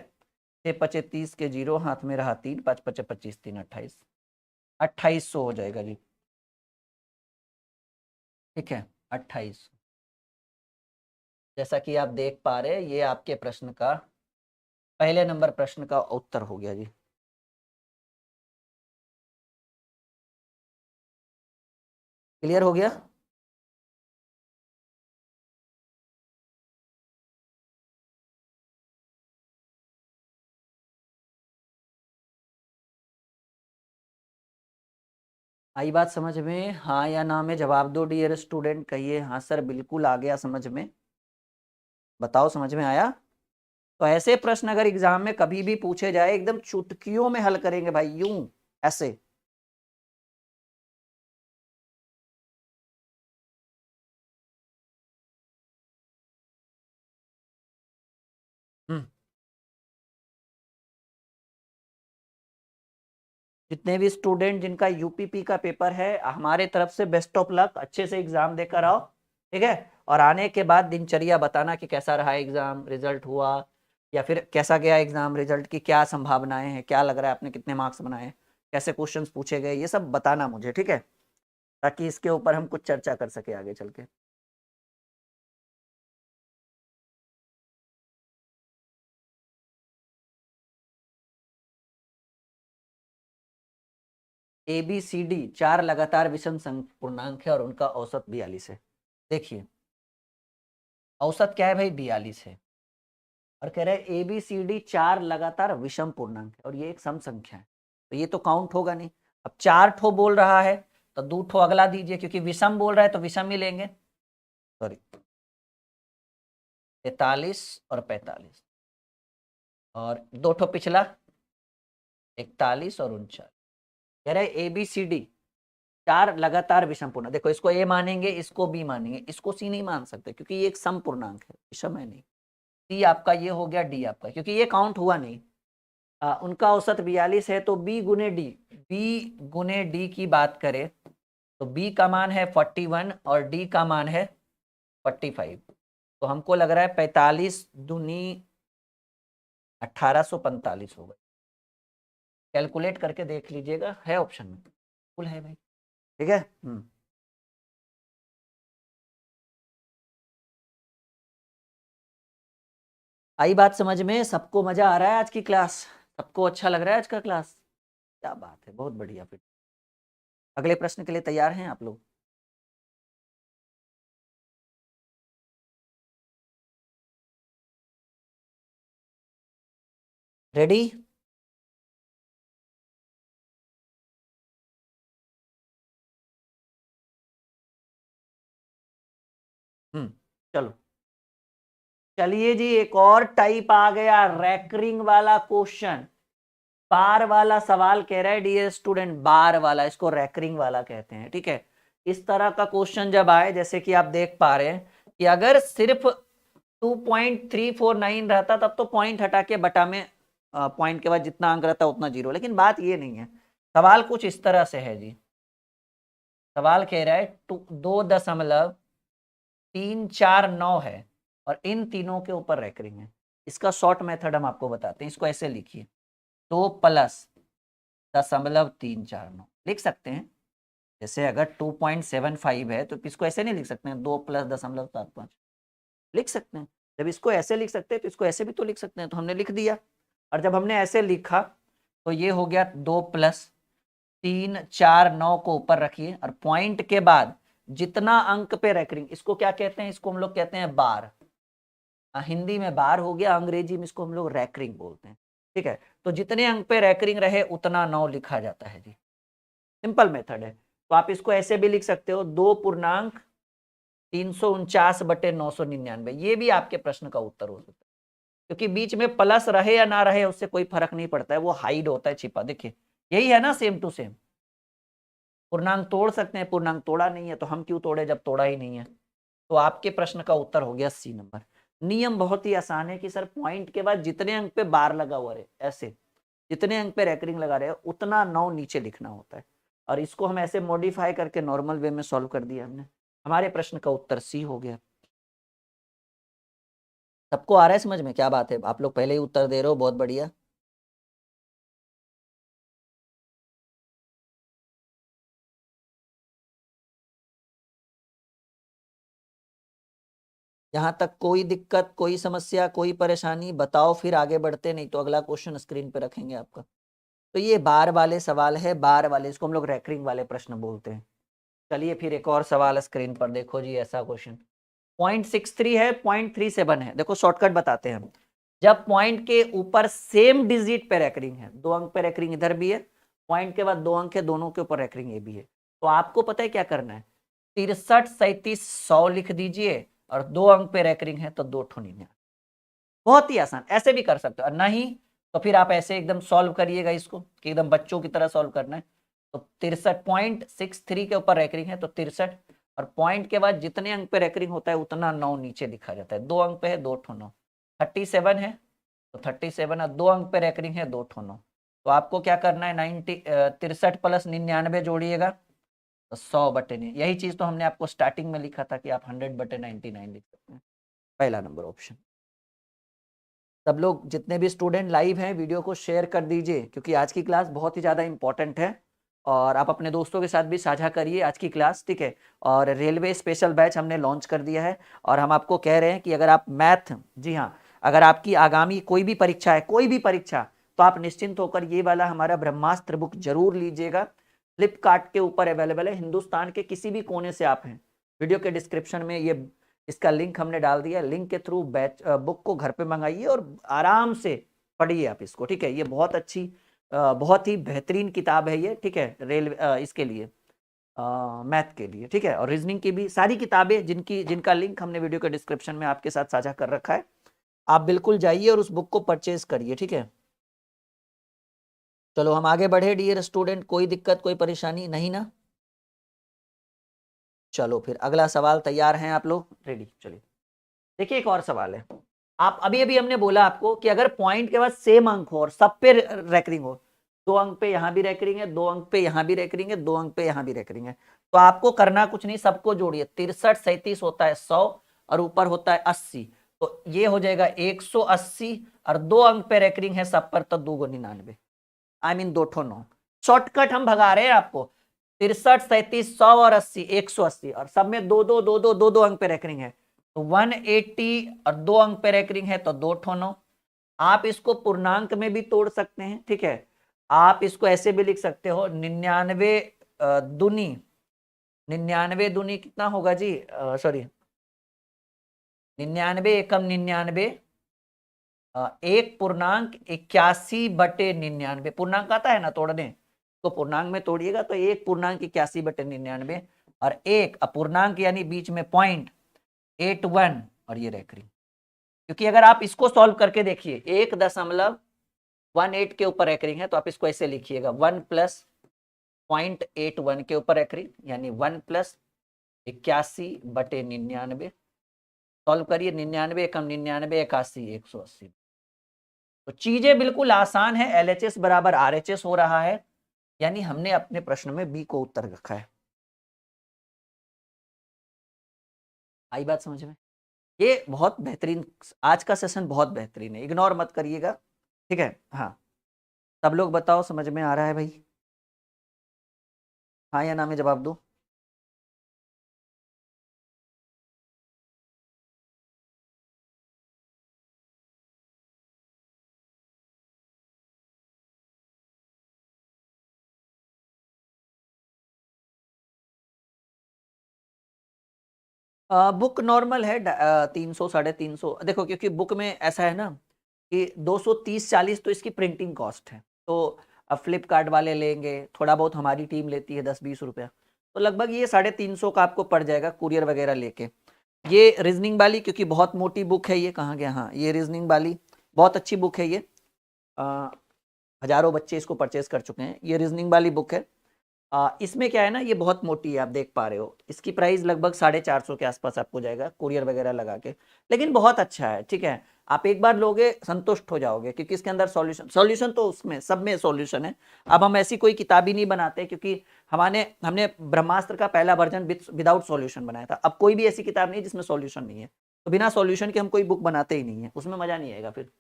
6 पचे 30 के 0 हाथ में रहा 3, 5 पचे 25 3 28, 2800 हो जाएगा जी, ठीक है 2800। जैसा कि आप देख पा रहे हैं ये आपके प्रश्न का पहले नंबर प्रश्न का उत्तर हो गया जी। क्लियर हो गया। आई बात समझ में, हाँ या ना में जवाब दो डियर स्टूडेंट, कहिए हाँ सर बिल्कुल आ गया समझ में, बताओ समझ में आया। तो ऐसे प्रश्न अगर एग्जाम में कभी भी पूछे जाए एकदम चुटकियों में हल करेंगे भाई, यूं ऐसे। हम्म, जितने भी स्टूडेंट जिनका यूपीपी का पेपर है, हमारे तरफ से बेस्ट ऑफ लक, अच्छे से एग्जाम देकर आओ, ठीक है। और आने के बाद दिनचर्या बताना कि कैसा रहा एग्जाम, रिजल्ट हुआ या फिर कैसा गया एग्जाम, रिजल्ट की क्या संभावनाएं हैं, क्या लग रहा है आपने कितने मार्क्स बनाए, कैसे क्वेश्चंस पूछे गए, ये सब बताना मुझे, ठीक है, ताकि इसके ऊपर हम कुछ चर्चा कर सके आगे चल के। ए बी सी डी 4 लगातार विषम पूर्णांक है और उनका औसत 42 है। देखिए औसत क्या है भाई, 42 है, और कह रहे हैं ए बी सी डी 4 लगातार विषम पूर्णांक है और ये एक सम संख्या है, तो ये तो काउंट होगा नहीं। अब 4 ठो बोल रहा है तो 2 ठो अगला दीजिए, क्योंकि विषम बोल रहा है तो विषम ही लेंगे। सॉरी, 43 और 45, और 2 ठो पिछला 41 और 39। कह रहे ए बी सी डी 4 लगातार विषम पूर्णांक। देखो, इसको ए मानेंगे, इसको बी मानेंगे, इसको सी नहीं मान सकते क्योंकि ये एक सम पूर्णांक है, विषम है नहीं। सी आपका ये हो गया, डी आपका, क्योंकि ये काउंट हुआ नहीं। उनका औसत 42 है, तो बी गुने डी की बात करें तो बी का मान है 41 और डी का मान है 45। तो हमको लग रहा है 45 दूनी 1845 होगा। कैलकुलेट करके देख लीजिएगा, है ऑप्शन में, बिल्कुल है भाई, ठीक है। आई बात समझ में? सबको मजा आ रहा है आज की क्लास? सबको अच्छा लग रहा है आज का क्लास? क्या बात है, बहुत बढ़िया। फिर अगले प्रश्न के लिए तैयार हैं आप लोग? रेडी? चलो, चलिए जी, एक और टाइप आ गया, रैकरिंग वाला क्वेश्चन, बार वाला सवाल। कह रहा है डियर स्टूडेंट, बार वाला, इसको रैकरिंग वाला कहते हैं, ठीक है। इस तरह का क्वेश्चन जब आए, जैसे कि आप देख पा रहे हैं कि अगर सिर्फ 2.349 रहता तब तो पॉइंट हटा के बटा में पॉइंट के बाद जितना अंक रहता उतना जीरो, लेकिन बात ये नहीं है। सवाल कुछ इस तरह से है जी। सवाल कह रहा है 2.349 है और इन तीनों के ऊपर रैकरिंग है। इसका शॉर्ट मेथड हम आपको बताते हैं। इसको ऐसे लिखिए, 2+0.349 लिख सकते हैं। जैसे अगर 2.75 है तो इसको ऐसे नहीं लिख सकते हैं 2+0.75 लिख सकते हैं। जब इसको ऐसे लिख सकते हैं तो इसको ऐसे भी तो लिख सकते हैं, तो हमने लिख दिया। और जब हमने ऐसे लिखा तो ये हो गया 2+349 को ऊपर रखिए और पॉइंट के बाद जितना अंक पे रैकरिंग, इसको क्या कहते हैं? इसको हम लोग कहते हैं बार। हिंदी में बार हो गया, अंग्रेजी में इसको हम लोग रैकरिंग बोलते हैं, ठीक है। तो जितने अंक पे रैकरिंग रहे उतना 9 लिखा जाता है जी। सिंपल मेथड है। तो आप इसको ऐसे भी लिख सकते हो, 2.349/999। ये भी आपके प्रश्न का उत्तर हो सकता है, क्योंकि बीच में प्लस रहे या ना रहे उससे कोई फर्क नहीं पड़ता है, वो हाइड होता है, छिपा। देखिए यही है ना, सेम टू सेम। पूर्णांक तोड़ सकते हैं, पूर्णांक तोड़ा नहीं है तो हम क्यों तोड़े जब तोड़ा ही नहीं है। तो आपके प्रश्न का उत्तर हो गया सी नंबर। नियम बहुत ही आसान है कि सर पॉइंट के बाद जितने अंक पे बार लगा हुआ है, ऐसे जितने अंक पे रैकरिंग लगा रहे हैं उतना 9 नीचे लिखना होता है। और इसको हम ऐसे मॉडिफाई करके नॉर्मल वे में सॉल्व कर दिया हमने। हमारे प्रश्न का उत्तर सी हो गया। सबको आ रहा है समझ में? क्या बात है, आप लोग पहले ही उत्तर दे रहे हो, बहुत बढ़िया। यहाँ तक कोई दिक्कत, कोई समस्या, कोई परेशानी बताओ, फिर आगे बढ़ते, नहीं तो अगला क्वेश्चन स्क्रीन पे रखेंगे आपका। तो ये बार वाले सवाल है, बार वाले, इसको हम लोग रैकरिंग वाले प्रश्न बोलते हैं। चलिए फिर एक और सवाल स्क्रीन पर देखो जी, ऐसा क्वेश्चन 0.63 है, 0.37 है। देखो शॉर्टकट बताते हैं हम। जब पॉइंट के ऊपर सेम डिजिट पे रैकरिंग है, 2 अंक पे रैकरिंग इधर भी है, पॉइंट के बाद 2 अंक है, दोनों के ऊपर रैकरिंग ये भी है, तो आपको पता है क्या करना है? 63, 37, 100 लिख दीजिए और 2 अंक पे रैकरिंग है तो 2 ठो 99। बहुत ही आसान, ऐसे भी कर सकते हो। नहीं तो फिर आप ऐसे एकदम सॉल्व करिएगा इसको, कि एकदम बच्चों की तरह सॉल्व करना है। तो 63.63 के ऊपर रैकरिंग है तो 63, और पॉइंट के बाद जितने अंक पे रैकरिंग होता है उतना 9 नीचे लिखा जाता है। 2 अंक पे है 2 ठो 9, 37 है तो 37, और 2 अंक पे रैकरिंग है 2 ठो 9। तो आपको क्या करना है, 63 प्लस 99 जोड़िएगा तो 100/9। यही चीज तो हमने आपको स्टार्टिंग में लिखा था कि आप 100/99 लिख सकते हैं। पहला नंबर ऑप्शन। सब लोग जितने भी स्टूडेंट लाइव हैं वीडियो को शेयर कर दीजिए, क्योंकि आज की क्लास बहुत ही ज़्यादा इंपॉर्टेंट है। और आप अपने दोस्तों के साथ भी साझा करिए आज की क्लास, ठीक है। और रेलवे स्पेशल बैच हमने लॉन्च कर दिया है, और हम आपको कह रहे हैं कि अगर आप मैथ, जी हाँ, अगर आपकी आगामी कोई भी परीक्षा है, कोई भी परीक्षा, तो आप निश्चिंत होकर ये वाला हमारा ब्रह्मास्त्र बुक जरूर लीजिएगा। फ्लिपकार्ट के ऊपर अवेलेबल है, हिंदुस्तान के किसी भी कोने से आप हैं, वीडियो के डिस्क्रिप्शन में ये इसका लिंक हमने डाल दिया, लिंक के थ्रू बैच बुक को घर पे मंगाइए और आराम से पढ़िए आप इसको, ठीक है। ये बहुत अच्छी बहुत ही बेहतरीन किताब है ये, ठीक है, इसके लिए मैथ के लिए, ठीक है। और रीजनिंग की भी सारी किताबें जिनका लिंक हमने वीडियो के डिस्क्रिप्शन में आपके साथ साझा कर रखा है, आप बिल्कुल जाइए और उस बुक को परचेज करिए, ठीक है। चलो हम आगे बढ़े डियर स्टूडेंट, कोई दिक्कत कोई परेशानी नहीं ना? चलो फिर अगला सवाल, तैयार हैं आप लोग? रेडी, चलिए देखिए एक और सवाल है। आप अभी अभी हमने बोला आपको कि अगर पॉइंट के बाद सेम अंक हो और सब पे रैकरिंग हो, 2 अंक पे यहां भी रैकरिंग है, 2 अंक पे यहां भी रैकरिंग है, 2 अंक पे यहां भी रैकरिंग है, तो आपको करना कुछ नहीं, सबको जोड़िए। 63 37 होता है 100 और ऊपर होता है 80, तो ये हो जाएगा 180 और 2 अंक पे रैकरिंग है सब पर, तो 2 × 99, आई मीन 2 ठो 9। शॉर्टकट हम भगा रहे हैं आपको, 63 37 100 और 80 180 और सब में 2 2 2 2 2 2 अंक पे रैकरिंग है, तो 180 और 2 अंक पे रैकरिंग है, तो 2 ठो 9। आप इसको पूर्णांक में भी तोड़ सकते हैं, ठीक है। आप इसको ऐसे भी लिख सकते हो 99 दूनी, 99 दूनी कितना होगा जी, सॉरी 99 एकम 99, 1.81/99, पूर्णांक आता है ना तोड़ने, तो पूर्णांक में तोड़िएगा तो 1.81/99 और एक अपूर्णांक यानी बीच में 0.81 और ये रैकरिंग। क्योंकि अगर आप इसको सॉल्व करके देखिए 1.18 के ऊपर रैकरिंग है, तो आप इसको ऐसे लिखिएगा 1 + 0.81 के ऊपर रैकरिंग, यानी 1 + 81/99। सॉल्व करिए, 99 एकम 99 81 180। तो चीजें बिल्कुल आसान है, LHS बराबर RHS हो रहा है, यानी हमने अपने प्रश्न में बी को उत्तर रखा है। आई बात समझ में? ये बहुत बेहतरीन, आज का सेशन बहुत बेहतरीन है, इग्नोर मत करिएगा, ठीक है। हाँ सब लोग बताओ समझ में आ रहा है भाई? हाँ या ना में जवाब दो। बुक नॉर्मल है, 300 350। देखो क्योंकि बुक में ऐसा है ना कि 230-40 तो इसकी प्रिंटिंग कॉस्ट है, तो अब फ्लिपकार्ट वाले लेंगे, थोड़ा बहुत हमारी टीम लेती है 10-20 रुपया, तो लगभग ये 350 का आपको पड़ जाएगा कुरियर वगैरह लेके। ये रीजनिंग वाली क्योंकि बहुत मोटी बुक है, ये कहाँ गया, हाँ ये रीजनिंग वाली बहुत अच्छी बुक है ये, हजारों बच्चे इसको परचेस कर चुके हैं, ये रीजनिंग वाली बुक है। इसमें क्या है ना, ये बहुत मोटी है, आप देख पा रहे हो, इसकी प्राइस लगभग 450 के आसपास आपको जाएगा कुरियर वगैरह लगा के, लेकिन बहुत अच्छा है, ठीक है। आप एक बार लोगे संतुष्ट हो जाओगे, क्योंकि इसके अंदर सॉल्यूशन तो उसमें सब में सॉल्यूशन है। अब हम ऐसी कोई किताब ही नहीं बनाते, क्योंकि हमने ब्रह्मास्त्र का पहला वर्जन विदाउट सॉल्यूशन बनाया था, अब कोई भी ऐसी किताब नहीं जिसमें सॉल्यूशन नहीं है, तो बिना सॉल्यूशन के हम कोई बुक बनाते ही नहीं है, उसमें मजा नहीं आएगा फिर।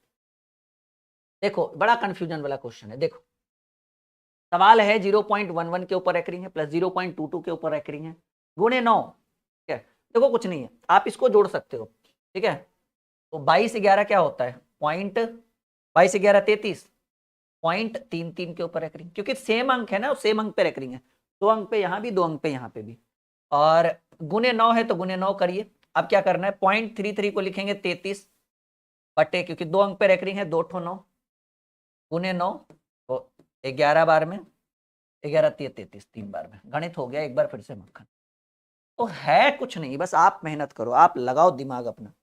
देखो बड़ा कंफ्यूजन वाला क्वेश्चन है, देखो सवाल है 0.11 के ऊपर रैकरिंग है प्लस 0.22 के ऊपर रैकरिंग है, गुणे 9, ठीक है। देखो कुछ नहीं है, आप इसको जोड़ सकते हो, ठीक है। तो 22 11 क्या होता है, 22 11 33, 0.33 के ऊपर रैकरिंग, क्योंकि सेम अंक है ना, सेम अंक पे रैकरिंग है, 2 अंक पे यहाँ भी 2 अंक पे यहाँ पे भी, और गुणे 9 है तो गुणे 9 करिए। अब क्या करना है, 0.33 को लिखेंगे 33 बटे, क्योंकि 2 अंक पे रैकरिंग है, 2 ठो 9 गुणे 9, तो 11 बार में 11 × 33 3 बार में, गणित हो गया एक बार फिर से मक्खन। तो है कुछ नहीं, बस आप मेहनत करो, आप लगाओ दिमाग अपना।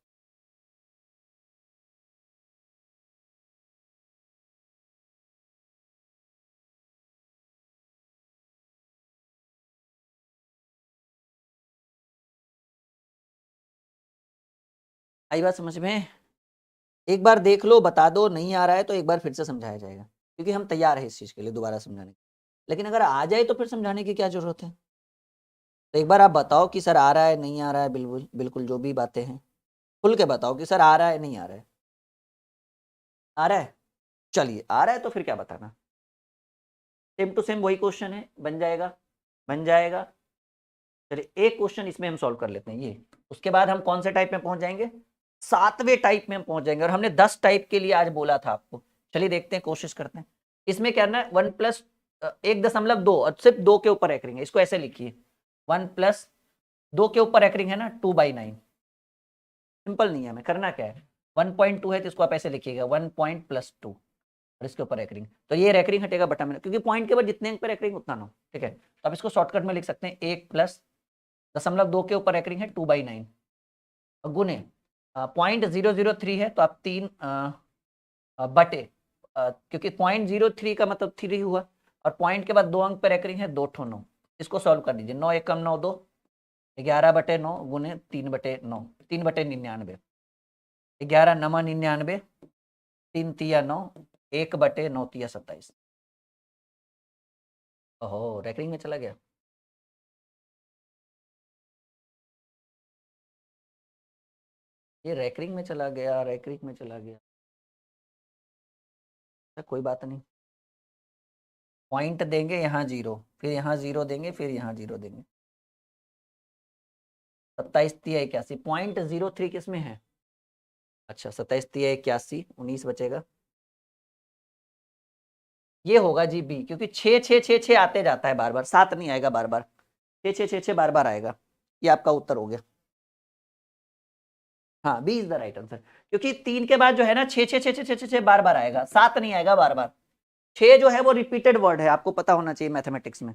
आई बात समझ में? एक बार देख लो, बता दो, नहीं आ रहा है तो एक बार फिर से समझाया जाएगा, क्योंकि हम तैयार है इस चीज के लिए दोबारा समझाने। लेकिन अगर आ जाए तो फिर समझाने की क्या जरूरत है? तो एक बार आप बताओ कि सर आ रहा है नहीं आ रहा है, बिल्कुल बिल्कुल जो भी बातें हैं खुल के बताओ कि सर आ रहा है नहीं आ रहा है। आ रहा है, चलिए आ रहा है तो फिर क्या बताना, सेम टू सेम वही क्वेश्चन है, बन जाएगा बन जाएगा। चलिए एक क्वेश्चन इसमें हम सॉल्व कर लेते हैं ये, उसके बाद हम कौन से टाइप में पहुंच जाएंगे, 7वें टाइप में हम पहुंच जाएंगे, और हमने 10 टाइप के लिए आज बोला था आपको। चलिए देखते हैं, कोशिश करते हैं। इसमें क्या करना है, 1 + 1.2 और सिर्फ 2 के ऊपर रैकरिंग है, इसको ऐसे लिखिए 1 + 2 के ऊपर रैकरिंग है ना, 2/9, सिंपल नहीं है, हमें करना क्या है, 1.2 है तो इसको आप ऐसे लिखिएगा 1 पॉइंट प्लस 2 और इसके ऊपर रैकरिंग, तो ये रैकरिंग हटेगा बटा में, क्योंकि पॉइंट के बाद जितने अंक पे रैकरिंग उतना नो, ठीक है। तो आप इसको शॉर्टकट में लिख सकते हैं 1 प्लस 0.2 के ऊपर रैकरिंग है 2/9 गुने 0.003 है तो आप 3 बटे क्योंकि 0.03 का मतलब 3 हुआ और पॉइंट के बाद 2 अंक पे रैकरिंग है 2 9, इसको सॉल्व कर दीजिए, 9 एकम 9 2, 11/9 गुने 3/9, 3/99, 11 नमा 99, 3 तिया 9, 1/9 तिया 27। ओहो रैकरिंग में चला गया, ये रैकरिंग में चला गया, रैकरिंग में चला गया, कोई बात नहीं, पॉइंट देंगे यहाँ 0, फिर यहाँ 0 देंगे, फिर यहाँ 0 देंगे, 27 तिया 81, 0.03 किस में है, अच्छा 27 तिया 81, 19 बचेगा, ये होगा जी बी, क्योंकि 6 6 6 6 आते जाता है बार बार, 7 नहीं आएगा बार बार, 6 6 6 6 बार बार आएगा, ये आपका उत्तर हो गया। हाँ B is the right answer, क्योंकि 3 के बाद जो है ना 6 6 6 6 6 6 बार बार आएगा, 7 नहीं आएगा बार बार, 6 जो है वो रिपीटेड वर्ड है, आपको पता होना चाहिए मैथमेटिक्स में।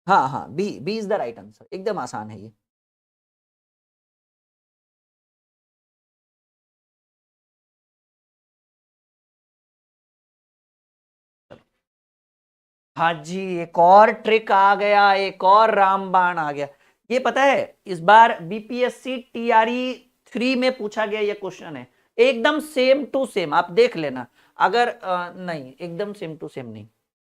हाँ हाँ B, B is the right answer, एकदम आसान है ये। हाँ जी एक और ट्रिक आ गया, एक और रामबाण आ गया, ये पता है इस बार बीपीएससी टीआरई 3 में पूछा गया ये क्वेश्चन है, एकदम सेम टू सेम, आप देख लेना, अगर नहीं एकदम सेम टू सेम नहीं,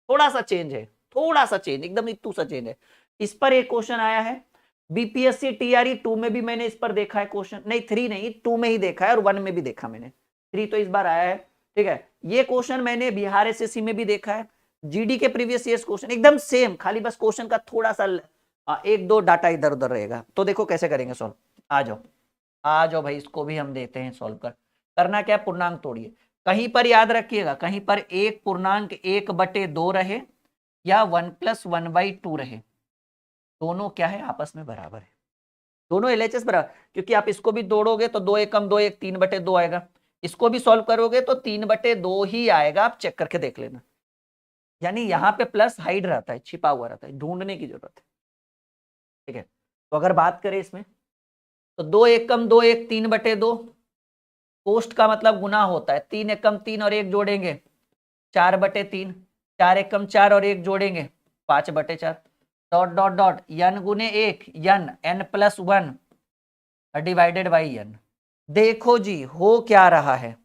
थोड़ा सा चेंज है, थोड़ा सा चेंज, एकदम इतू सा चेंज है। इस पर एक क्वेश्चन आया है बीपीएससी टीआरई 2 में भी, मैंने इस पर देखा है क्वेश्चन, नहीं 3 नहीं 2 में ही देखा है और 1 में भी देखा मैंने, 3 तो इस बार आया है, ठीक है। ये क्वेश्चन मैंने बिहार एसएससी में भी देखा है, जीडी के प्रीवियस ईयर्स क्वेश्चन एकदम सेम, खाली बस क्वेश्चन का थोड़ा सा एक दो डाटा इधर उधर रहेगा, तो देखो कैसे करेंगे सॉल्व, आ जाओ आ जाओ भाई, इसको भी हम देते हैं सॉल्व कर, करना क्या, पूर्णांक तोड़िए, कहीं पर याद रखिएगा, कहीं पर एक पूर्णांक 1/2 रहे या 1+1/2 रहे, दोनों क्या है आपस में बराबर है, दोनों एलएचएस बराबर, क्योंकि आप इसको भी तोड़ोगे तो 2 एकम 2 1 3/2 आएगा, इसको भी सॉल्व करोगे तो 3/2 ही आएगा, आप चेक करके देख लेना, यानी यहाँ पे प्लस हाइड रहता है, छिपा हुआ रहता है, ढूंढने की जरूरत है, ठीक है। तो अगर बात करें इसमें तो 2 एकम 2 1 3/2, कोष्ट का मतलब गुना होता है, 3 एकम 3 और 1 जोड़ेंगे 4/3, 4 एकम 4 और 1 जोड़ेंगे 5/4, डॉट डॉट डॉट n गुने 1 n+1 डिवाइडेड बाई n, देखो जी हो क्या रहा है,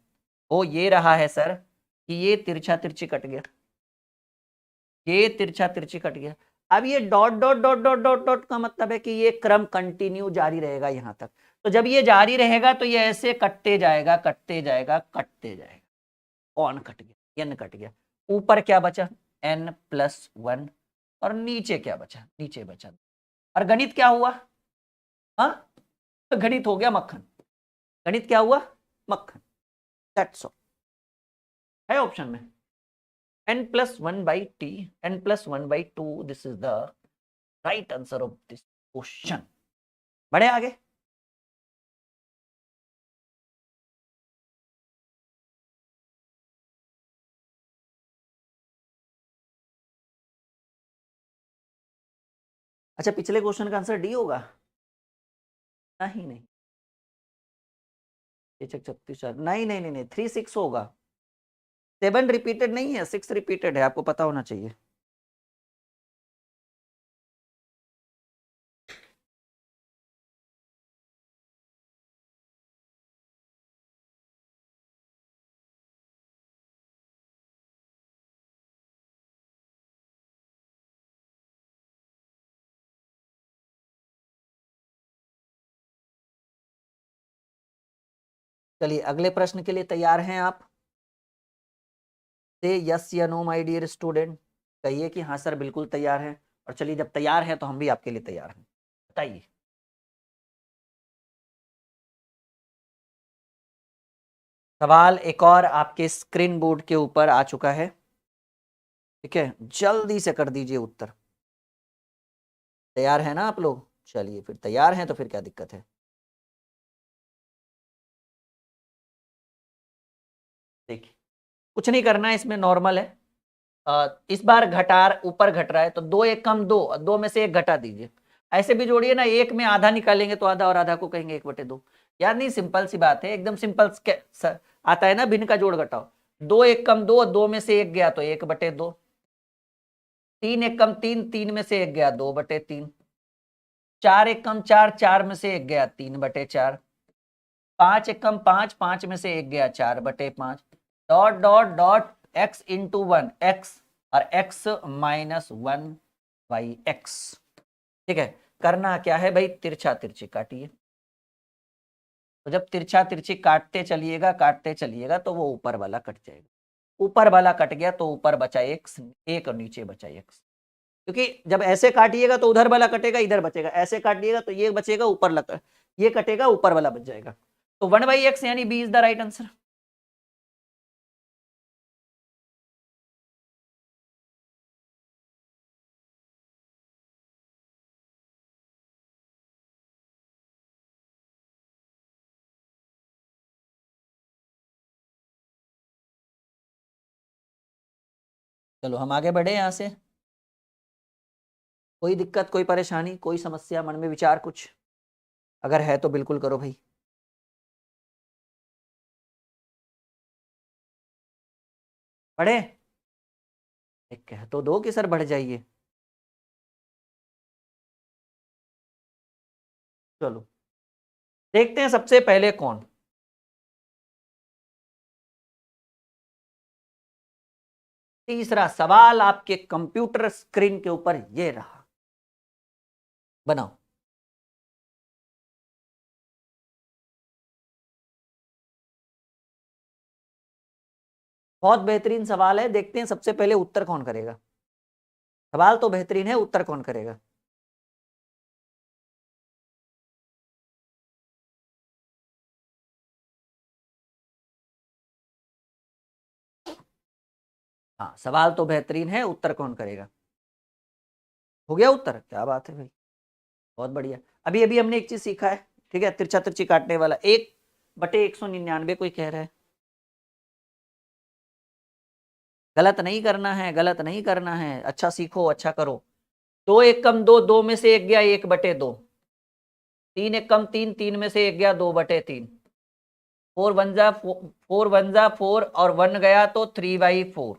हो ये रहा है सर कि ये तिरछा तिरछी कट गया, ये तिरछा तिरछी कट गया, अब ये dot dot dot dot dot dot का मतलब है कि ये क्रम कंटिन्यू जारी रहेगा यहां तक, तो जब ये जारी रहेगा तो ये ऐसे कटते जाएगा कटते जाएगा कटते जाएगा, कौन कट गया, n कट गया, ऊपर क्या बचा n+1 और नीचे क्या बचा, नीचे बचा, और गणित क्या हुआ, हाँ तो गणित हो गया मक्खन, गणित क्या हुआ मक्खन, दैट्स ऑल, है ऑप्शन में n+1/t, n+1/2, this is the right answer of this question। बढ़े आगे, अच्छा पिछले क्वेश्चन का आंसर डी होगा, नहीं नहीं 36 नहीं नहीं नहीं नहीं 3 6 होगा, 7 रिपीटेड नहीं है, 6 रिपीटेड है, आपको पता होना चाहिए। चलिए अगले प्रश्न के लिए तैयार हैं आप, से यस या नो माय डियर स्टूडेंट, कहिए कि हाँ सर बिल्कुल तैयार हैं, और चलिए जब तैयार हैं तो हम भी आपके लिए तैयार हैं, बताइए। सवाल एक और आपके स्क्रीन बोर्ड के ऊपर आ चुका है, ठीक है, जल्दी से कर दीजिए उत्तर, तैयार है ना आप लोग, चलिए फिर तैयार हैं तो फिर क्या दिक्कत है। देखिए कुछ नहीं करना है, इसमें नॉर्मल है। इस बार घटार ऊपर घट रहा है तो 2 एक कम 2, 2 में से 1 घटा दीजिए। ऐसे भी जोड़िए ना, 1 में आधा निकालेंगे तो आधा और आधा को कहेंगे 1/2। यार नहीं, सिंपल सी बात है, एकदम सिंपल आता है ना, भिन्न का जोड़ घटाओ। 2 एक कम 2, 2 में से 1 गया तो 1/2। 3 एक कम 3, 3 में से 1 गया 2/3। 4 एक कम 4, 4 में से 1 गया 3/4। 5 एक कम 5, 5 में से 1 गया 4/5। Dot dot dot x into 1 x और x माइनस 1 बाई x। ठीक है, करना क्या है भाई, तिरछा तिरछी काटिए। तो जब तिरछा तिरछी काटते चलिएगा तो वो ऊपर वाला कट जाएगा। ऊपर वाला कट गया तो ऊपर बचा x, एक और नीचे बचा x। क्योंकि जब ऐसे काटिएगा तो उधर वाला कटेगा, इधर बचेगा। ऐसे काटिएगा तो ये बचेगा, ऊपर लगा, ये कटेगा, ऊपर वाला बच जाएगा। तो 1/x यानी b is the right answer. चलो हम आगे बढ़े यहां से। कोई दिक्कत, कोई परेशानी, कोई समस्या, मन में विचार कुछ अगर है तो बिल्कुल करो भाई। पढ़े, एक कह तो दो कि सर बढ़ जाइए। चलो देखते हैं सबसे पहले कौन। तीसरा सवाल आपके कंप्यूटर स्क्रीन के ऊपर ये रहा, बनाओ। बहुत बेहतरीन सवाल है, देखते हैं सबसे पहले उत्तर कौन करेगा। सवाल तो बेहतरीन है, उत्तर कौन करेगा। हाँ सवाल तो बेहतरीन है, उत्तर कौन करेगा। हो गया उत्तर, क्या बात है भाई, बहुत बढ़िया। अभी अभी हमने एक चीज सीखा है, ठीक है, तिरछा तिरछी काटने वाला। 1/199 कोई कह रहा है। गलत नहीं करना है, गलत नहीं करना है, अच्छा सीखो, अच्छा करो। 2 एक कम 2, 2 में से 1 गया 1/2। 3 एक कम 3, 3 में से 1 गया 2/3। 4 1 जा 4 और 1 गया तो 3/4।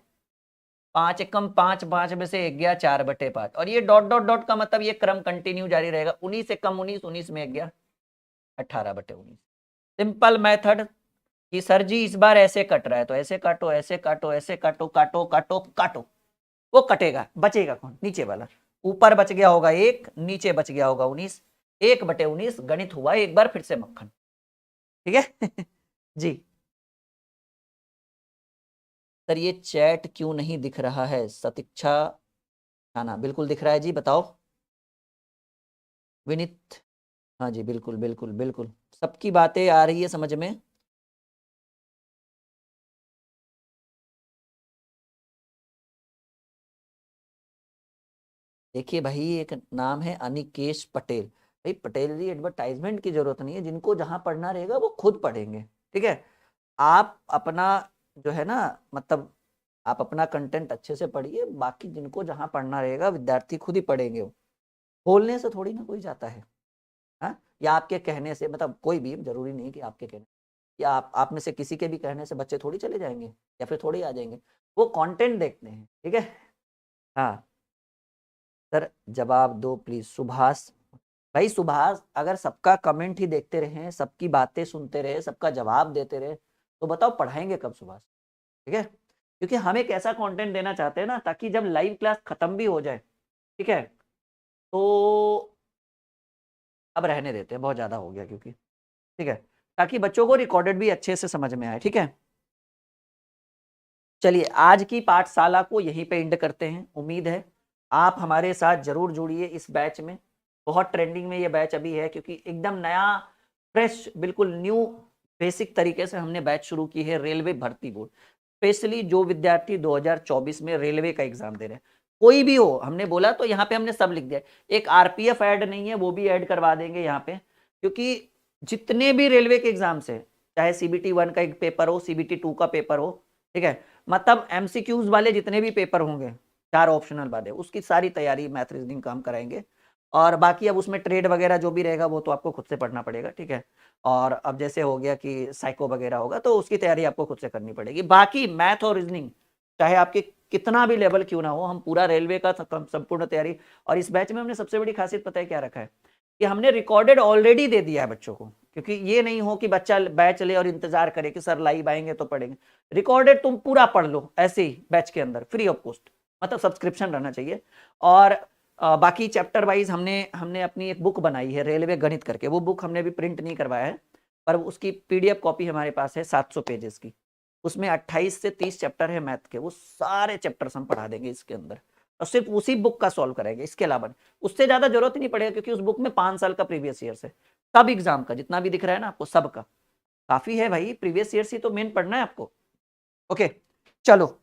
5 एक कम 5, 5 में से 1 गया 4/5। और ये डॉट डॉट डॉट का मतलब ये क्रम कंटिन्यू जारी रहेगा। 19 एक कम 19, 19 में 1 गया 18/19। सिंपल मेथड कि सर जी इस बार ऐसे कट रहा है तो ऐसे काटो, ऐसे काटो, ऐसे काटो, काटो काटो काटो। वो कटेगा, बचेगा कौन, नीचे वाला। ऊपर बच गया होगा 1, नीचे बच गया होगा 19। 1/19 गणित हुआ एक बार फिर से मक्खन। ठीक है जी सर, ये चैट क्यों नहीं दिख रहा है। सतीक्षा खाना बिल्कुल दिख रहा है जी, बताओ। विनीत, हाँ जी बिल्कुल बिल्कुल बिल्कुल, सबकी बातें आ रही है समझ में। देखिए भाई, एक नाम है अनिकेश पटेल। भाई पटेल जी, एडवर्टाइजमेंट की जरूरत नहीं है, जिनको जहां पढ़ना रहेगा वो खुद पढ़ेंगे। ठीक है, आप अपना जो है ना, मतलब आप अपना कंटेंट अच्छे से पढ़िए, बाकी जिनको जहां पढ़ना रहेगा विद्यार्थी खुद ही पढ़ेंगे। वो बोलने से थोड़ी ना कोई जाता है। हाँ, या आपके कहने से, मतलब कोई भी, जरूरी नहीं कि आपके कहने, या आप में से किसी के भी कहने से बच्चे थोड़ी चले जाएंगे या फिर थोड़ी आ जाएंगे। वो कंटेंट देखते हैं। ठीक है, हाँ सर जवाब दो प्लीज। सुभाष, भाई सुभाष, अगर सबका कमेंट ही देखते रहे, सबकी बातें सुनते रहे, सबका जवाब देते रहे, तो बताओ पढ़ाएंगे कब सुभाष। ठीक है, क्योंकि हम एक ऐसा कंटेंट देना चाहते हैं ना, ताकि जब लाइव क्लास खत्म भी हो जाए, ठीक है, तो अब रहने देते हैं, बहुत ज्यादा हो गया क्योंकि, ठीक है, ताकि बच्चों को रिकॉर्डेड भी अच्छे से समझ में आए। ठीक है, चलिए आज की पाठशाला को यहीं पे एंड करते हैं। उम्मीद है आप हमारे साथ जरूर जुड़िए इस बैच में। बहुत ट्रेंडिंग में ये बैच अभी है, क्योंकि एकदम नया, फ्रेश, बिल्कुल न्यू, बेसिक तरीके से हमने बैच शुरू की है रेलवे भर्ती बोर्ड। स्पेशली जो विद्यार्थी 2024 में रेलवे का एग्जाम दे रहे हैं, कोई भी हो, हमने बोला तो यहाँ पे हमने सब लिख दिया। एक आरपीएफ ऐड नहीं है, वो भी ऐड करवा देंगे यहाँ पे, क्योंकि जितने भी रेलवे के एग्जाम्स है, चाहे CBT 1 का एक पेपर हो, CBT 2 का पेपर हो, ठीक है, मतलब MCQs वाले जितने भी पेपर होंगे, 4 ऑप्शनल वाले, उसकी सारी तैयारी मैथ रीजनिंग का हम कराएंगे। और बाकी अब उसमें ट्रेड वगैरह जो भी रहेगा वो तो आपको खुद से पढ़ना पड़ेगा, ठीक है। और अब जैसे हो गया कि साइको वगैरह होगा तो उसकी तैयारी आपको खुद से करनी पड़ेगी। बाकी मैथ और रीजनिंग चाहे आपके कितना भी लेवल क्यों ना हो, हम पूरा रेलवे का संपूर्ण तैयारी। और इस बैच में हमने सबसे बड़ी खासियत पता है क्या रखा है, कि हमने रिकॉर्डेड ऑलरेडी दे दिया है बच्चों को, क्योंकि ये नहीं हो कि बच्चा बैच ले और इंतजार करे कि सर लाइव आएंगे तो पढ़ेंगे। रिकॉर्डेड तुम पूरा पढ़ लो ऐसे ही बैच के अंदर, फ्री ऑफ कॉस्ट, मतलब सब्सक्रिप्शन रहना चाहिए। और बाकी चैप्टर वाइज हमने अपनी एक बुक बनाई है रेलवे गणित करके, वो बुक हमने भी प्रिंट नहीं करवाया है, पर उसकी PDF कॉपी हमारे पास है 700 पेजेस की। उसमें 28 से 30 चैप्टर है मैथ के, वो सारे चैप्टर्स हम पढ़ा देंगे इसके अंदर, और सिर्फ उसी बुक का सॉल्व करेंगे, इसके अलावा उससे ज्यादा जरूरत ही नहीं पड़ेगा, क्योंकि उस बुक में 5 साल का प्रीवियस ईयर है, सब एग्जाम का जितना भी दिख रहा है ना आपको, सबका काफी है भाई, प्रीवियस ईयर ही तो मेन पढ़ना है आपको। ओके चलो,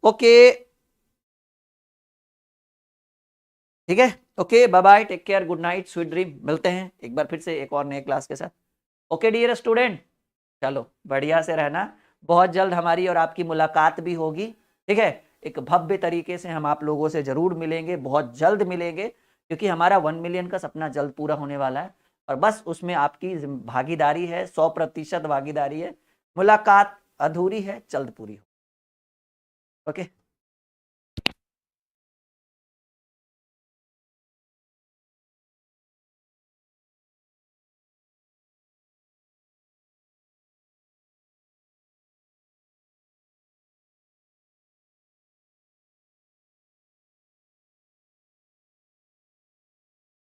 ओके ठीक है, okay bye bye, take care, good night, sweet dream. मिलते हैं एक बार फिर से एक और नए क्लास के साथ। ओके डियर स्टूडेंट, चलो बढ़िया से रहना, बहुत जल्द हमारी और आपकी मुलाकात भी होगी, ठीक है। एक भव्य तरीके से हम आप लोगों से जरूर मिलेंगे, बहुत जल्द मिलेंगे, क्योंकि हमारा 1 मिलियन का सपना जल्द पूरा होने वाला है, और बस उसमें आपकी भागीदारी है, 100% भागीदारी है। मुलाकात अधूरी है, जल्द पूरी हो। ओके।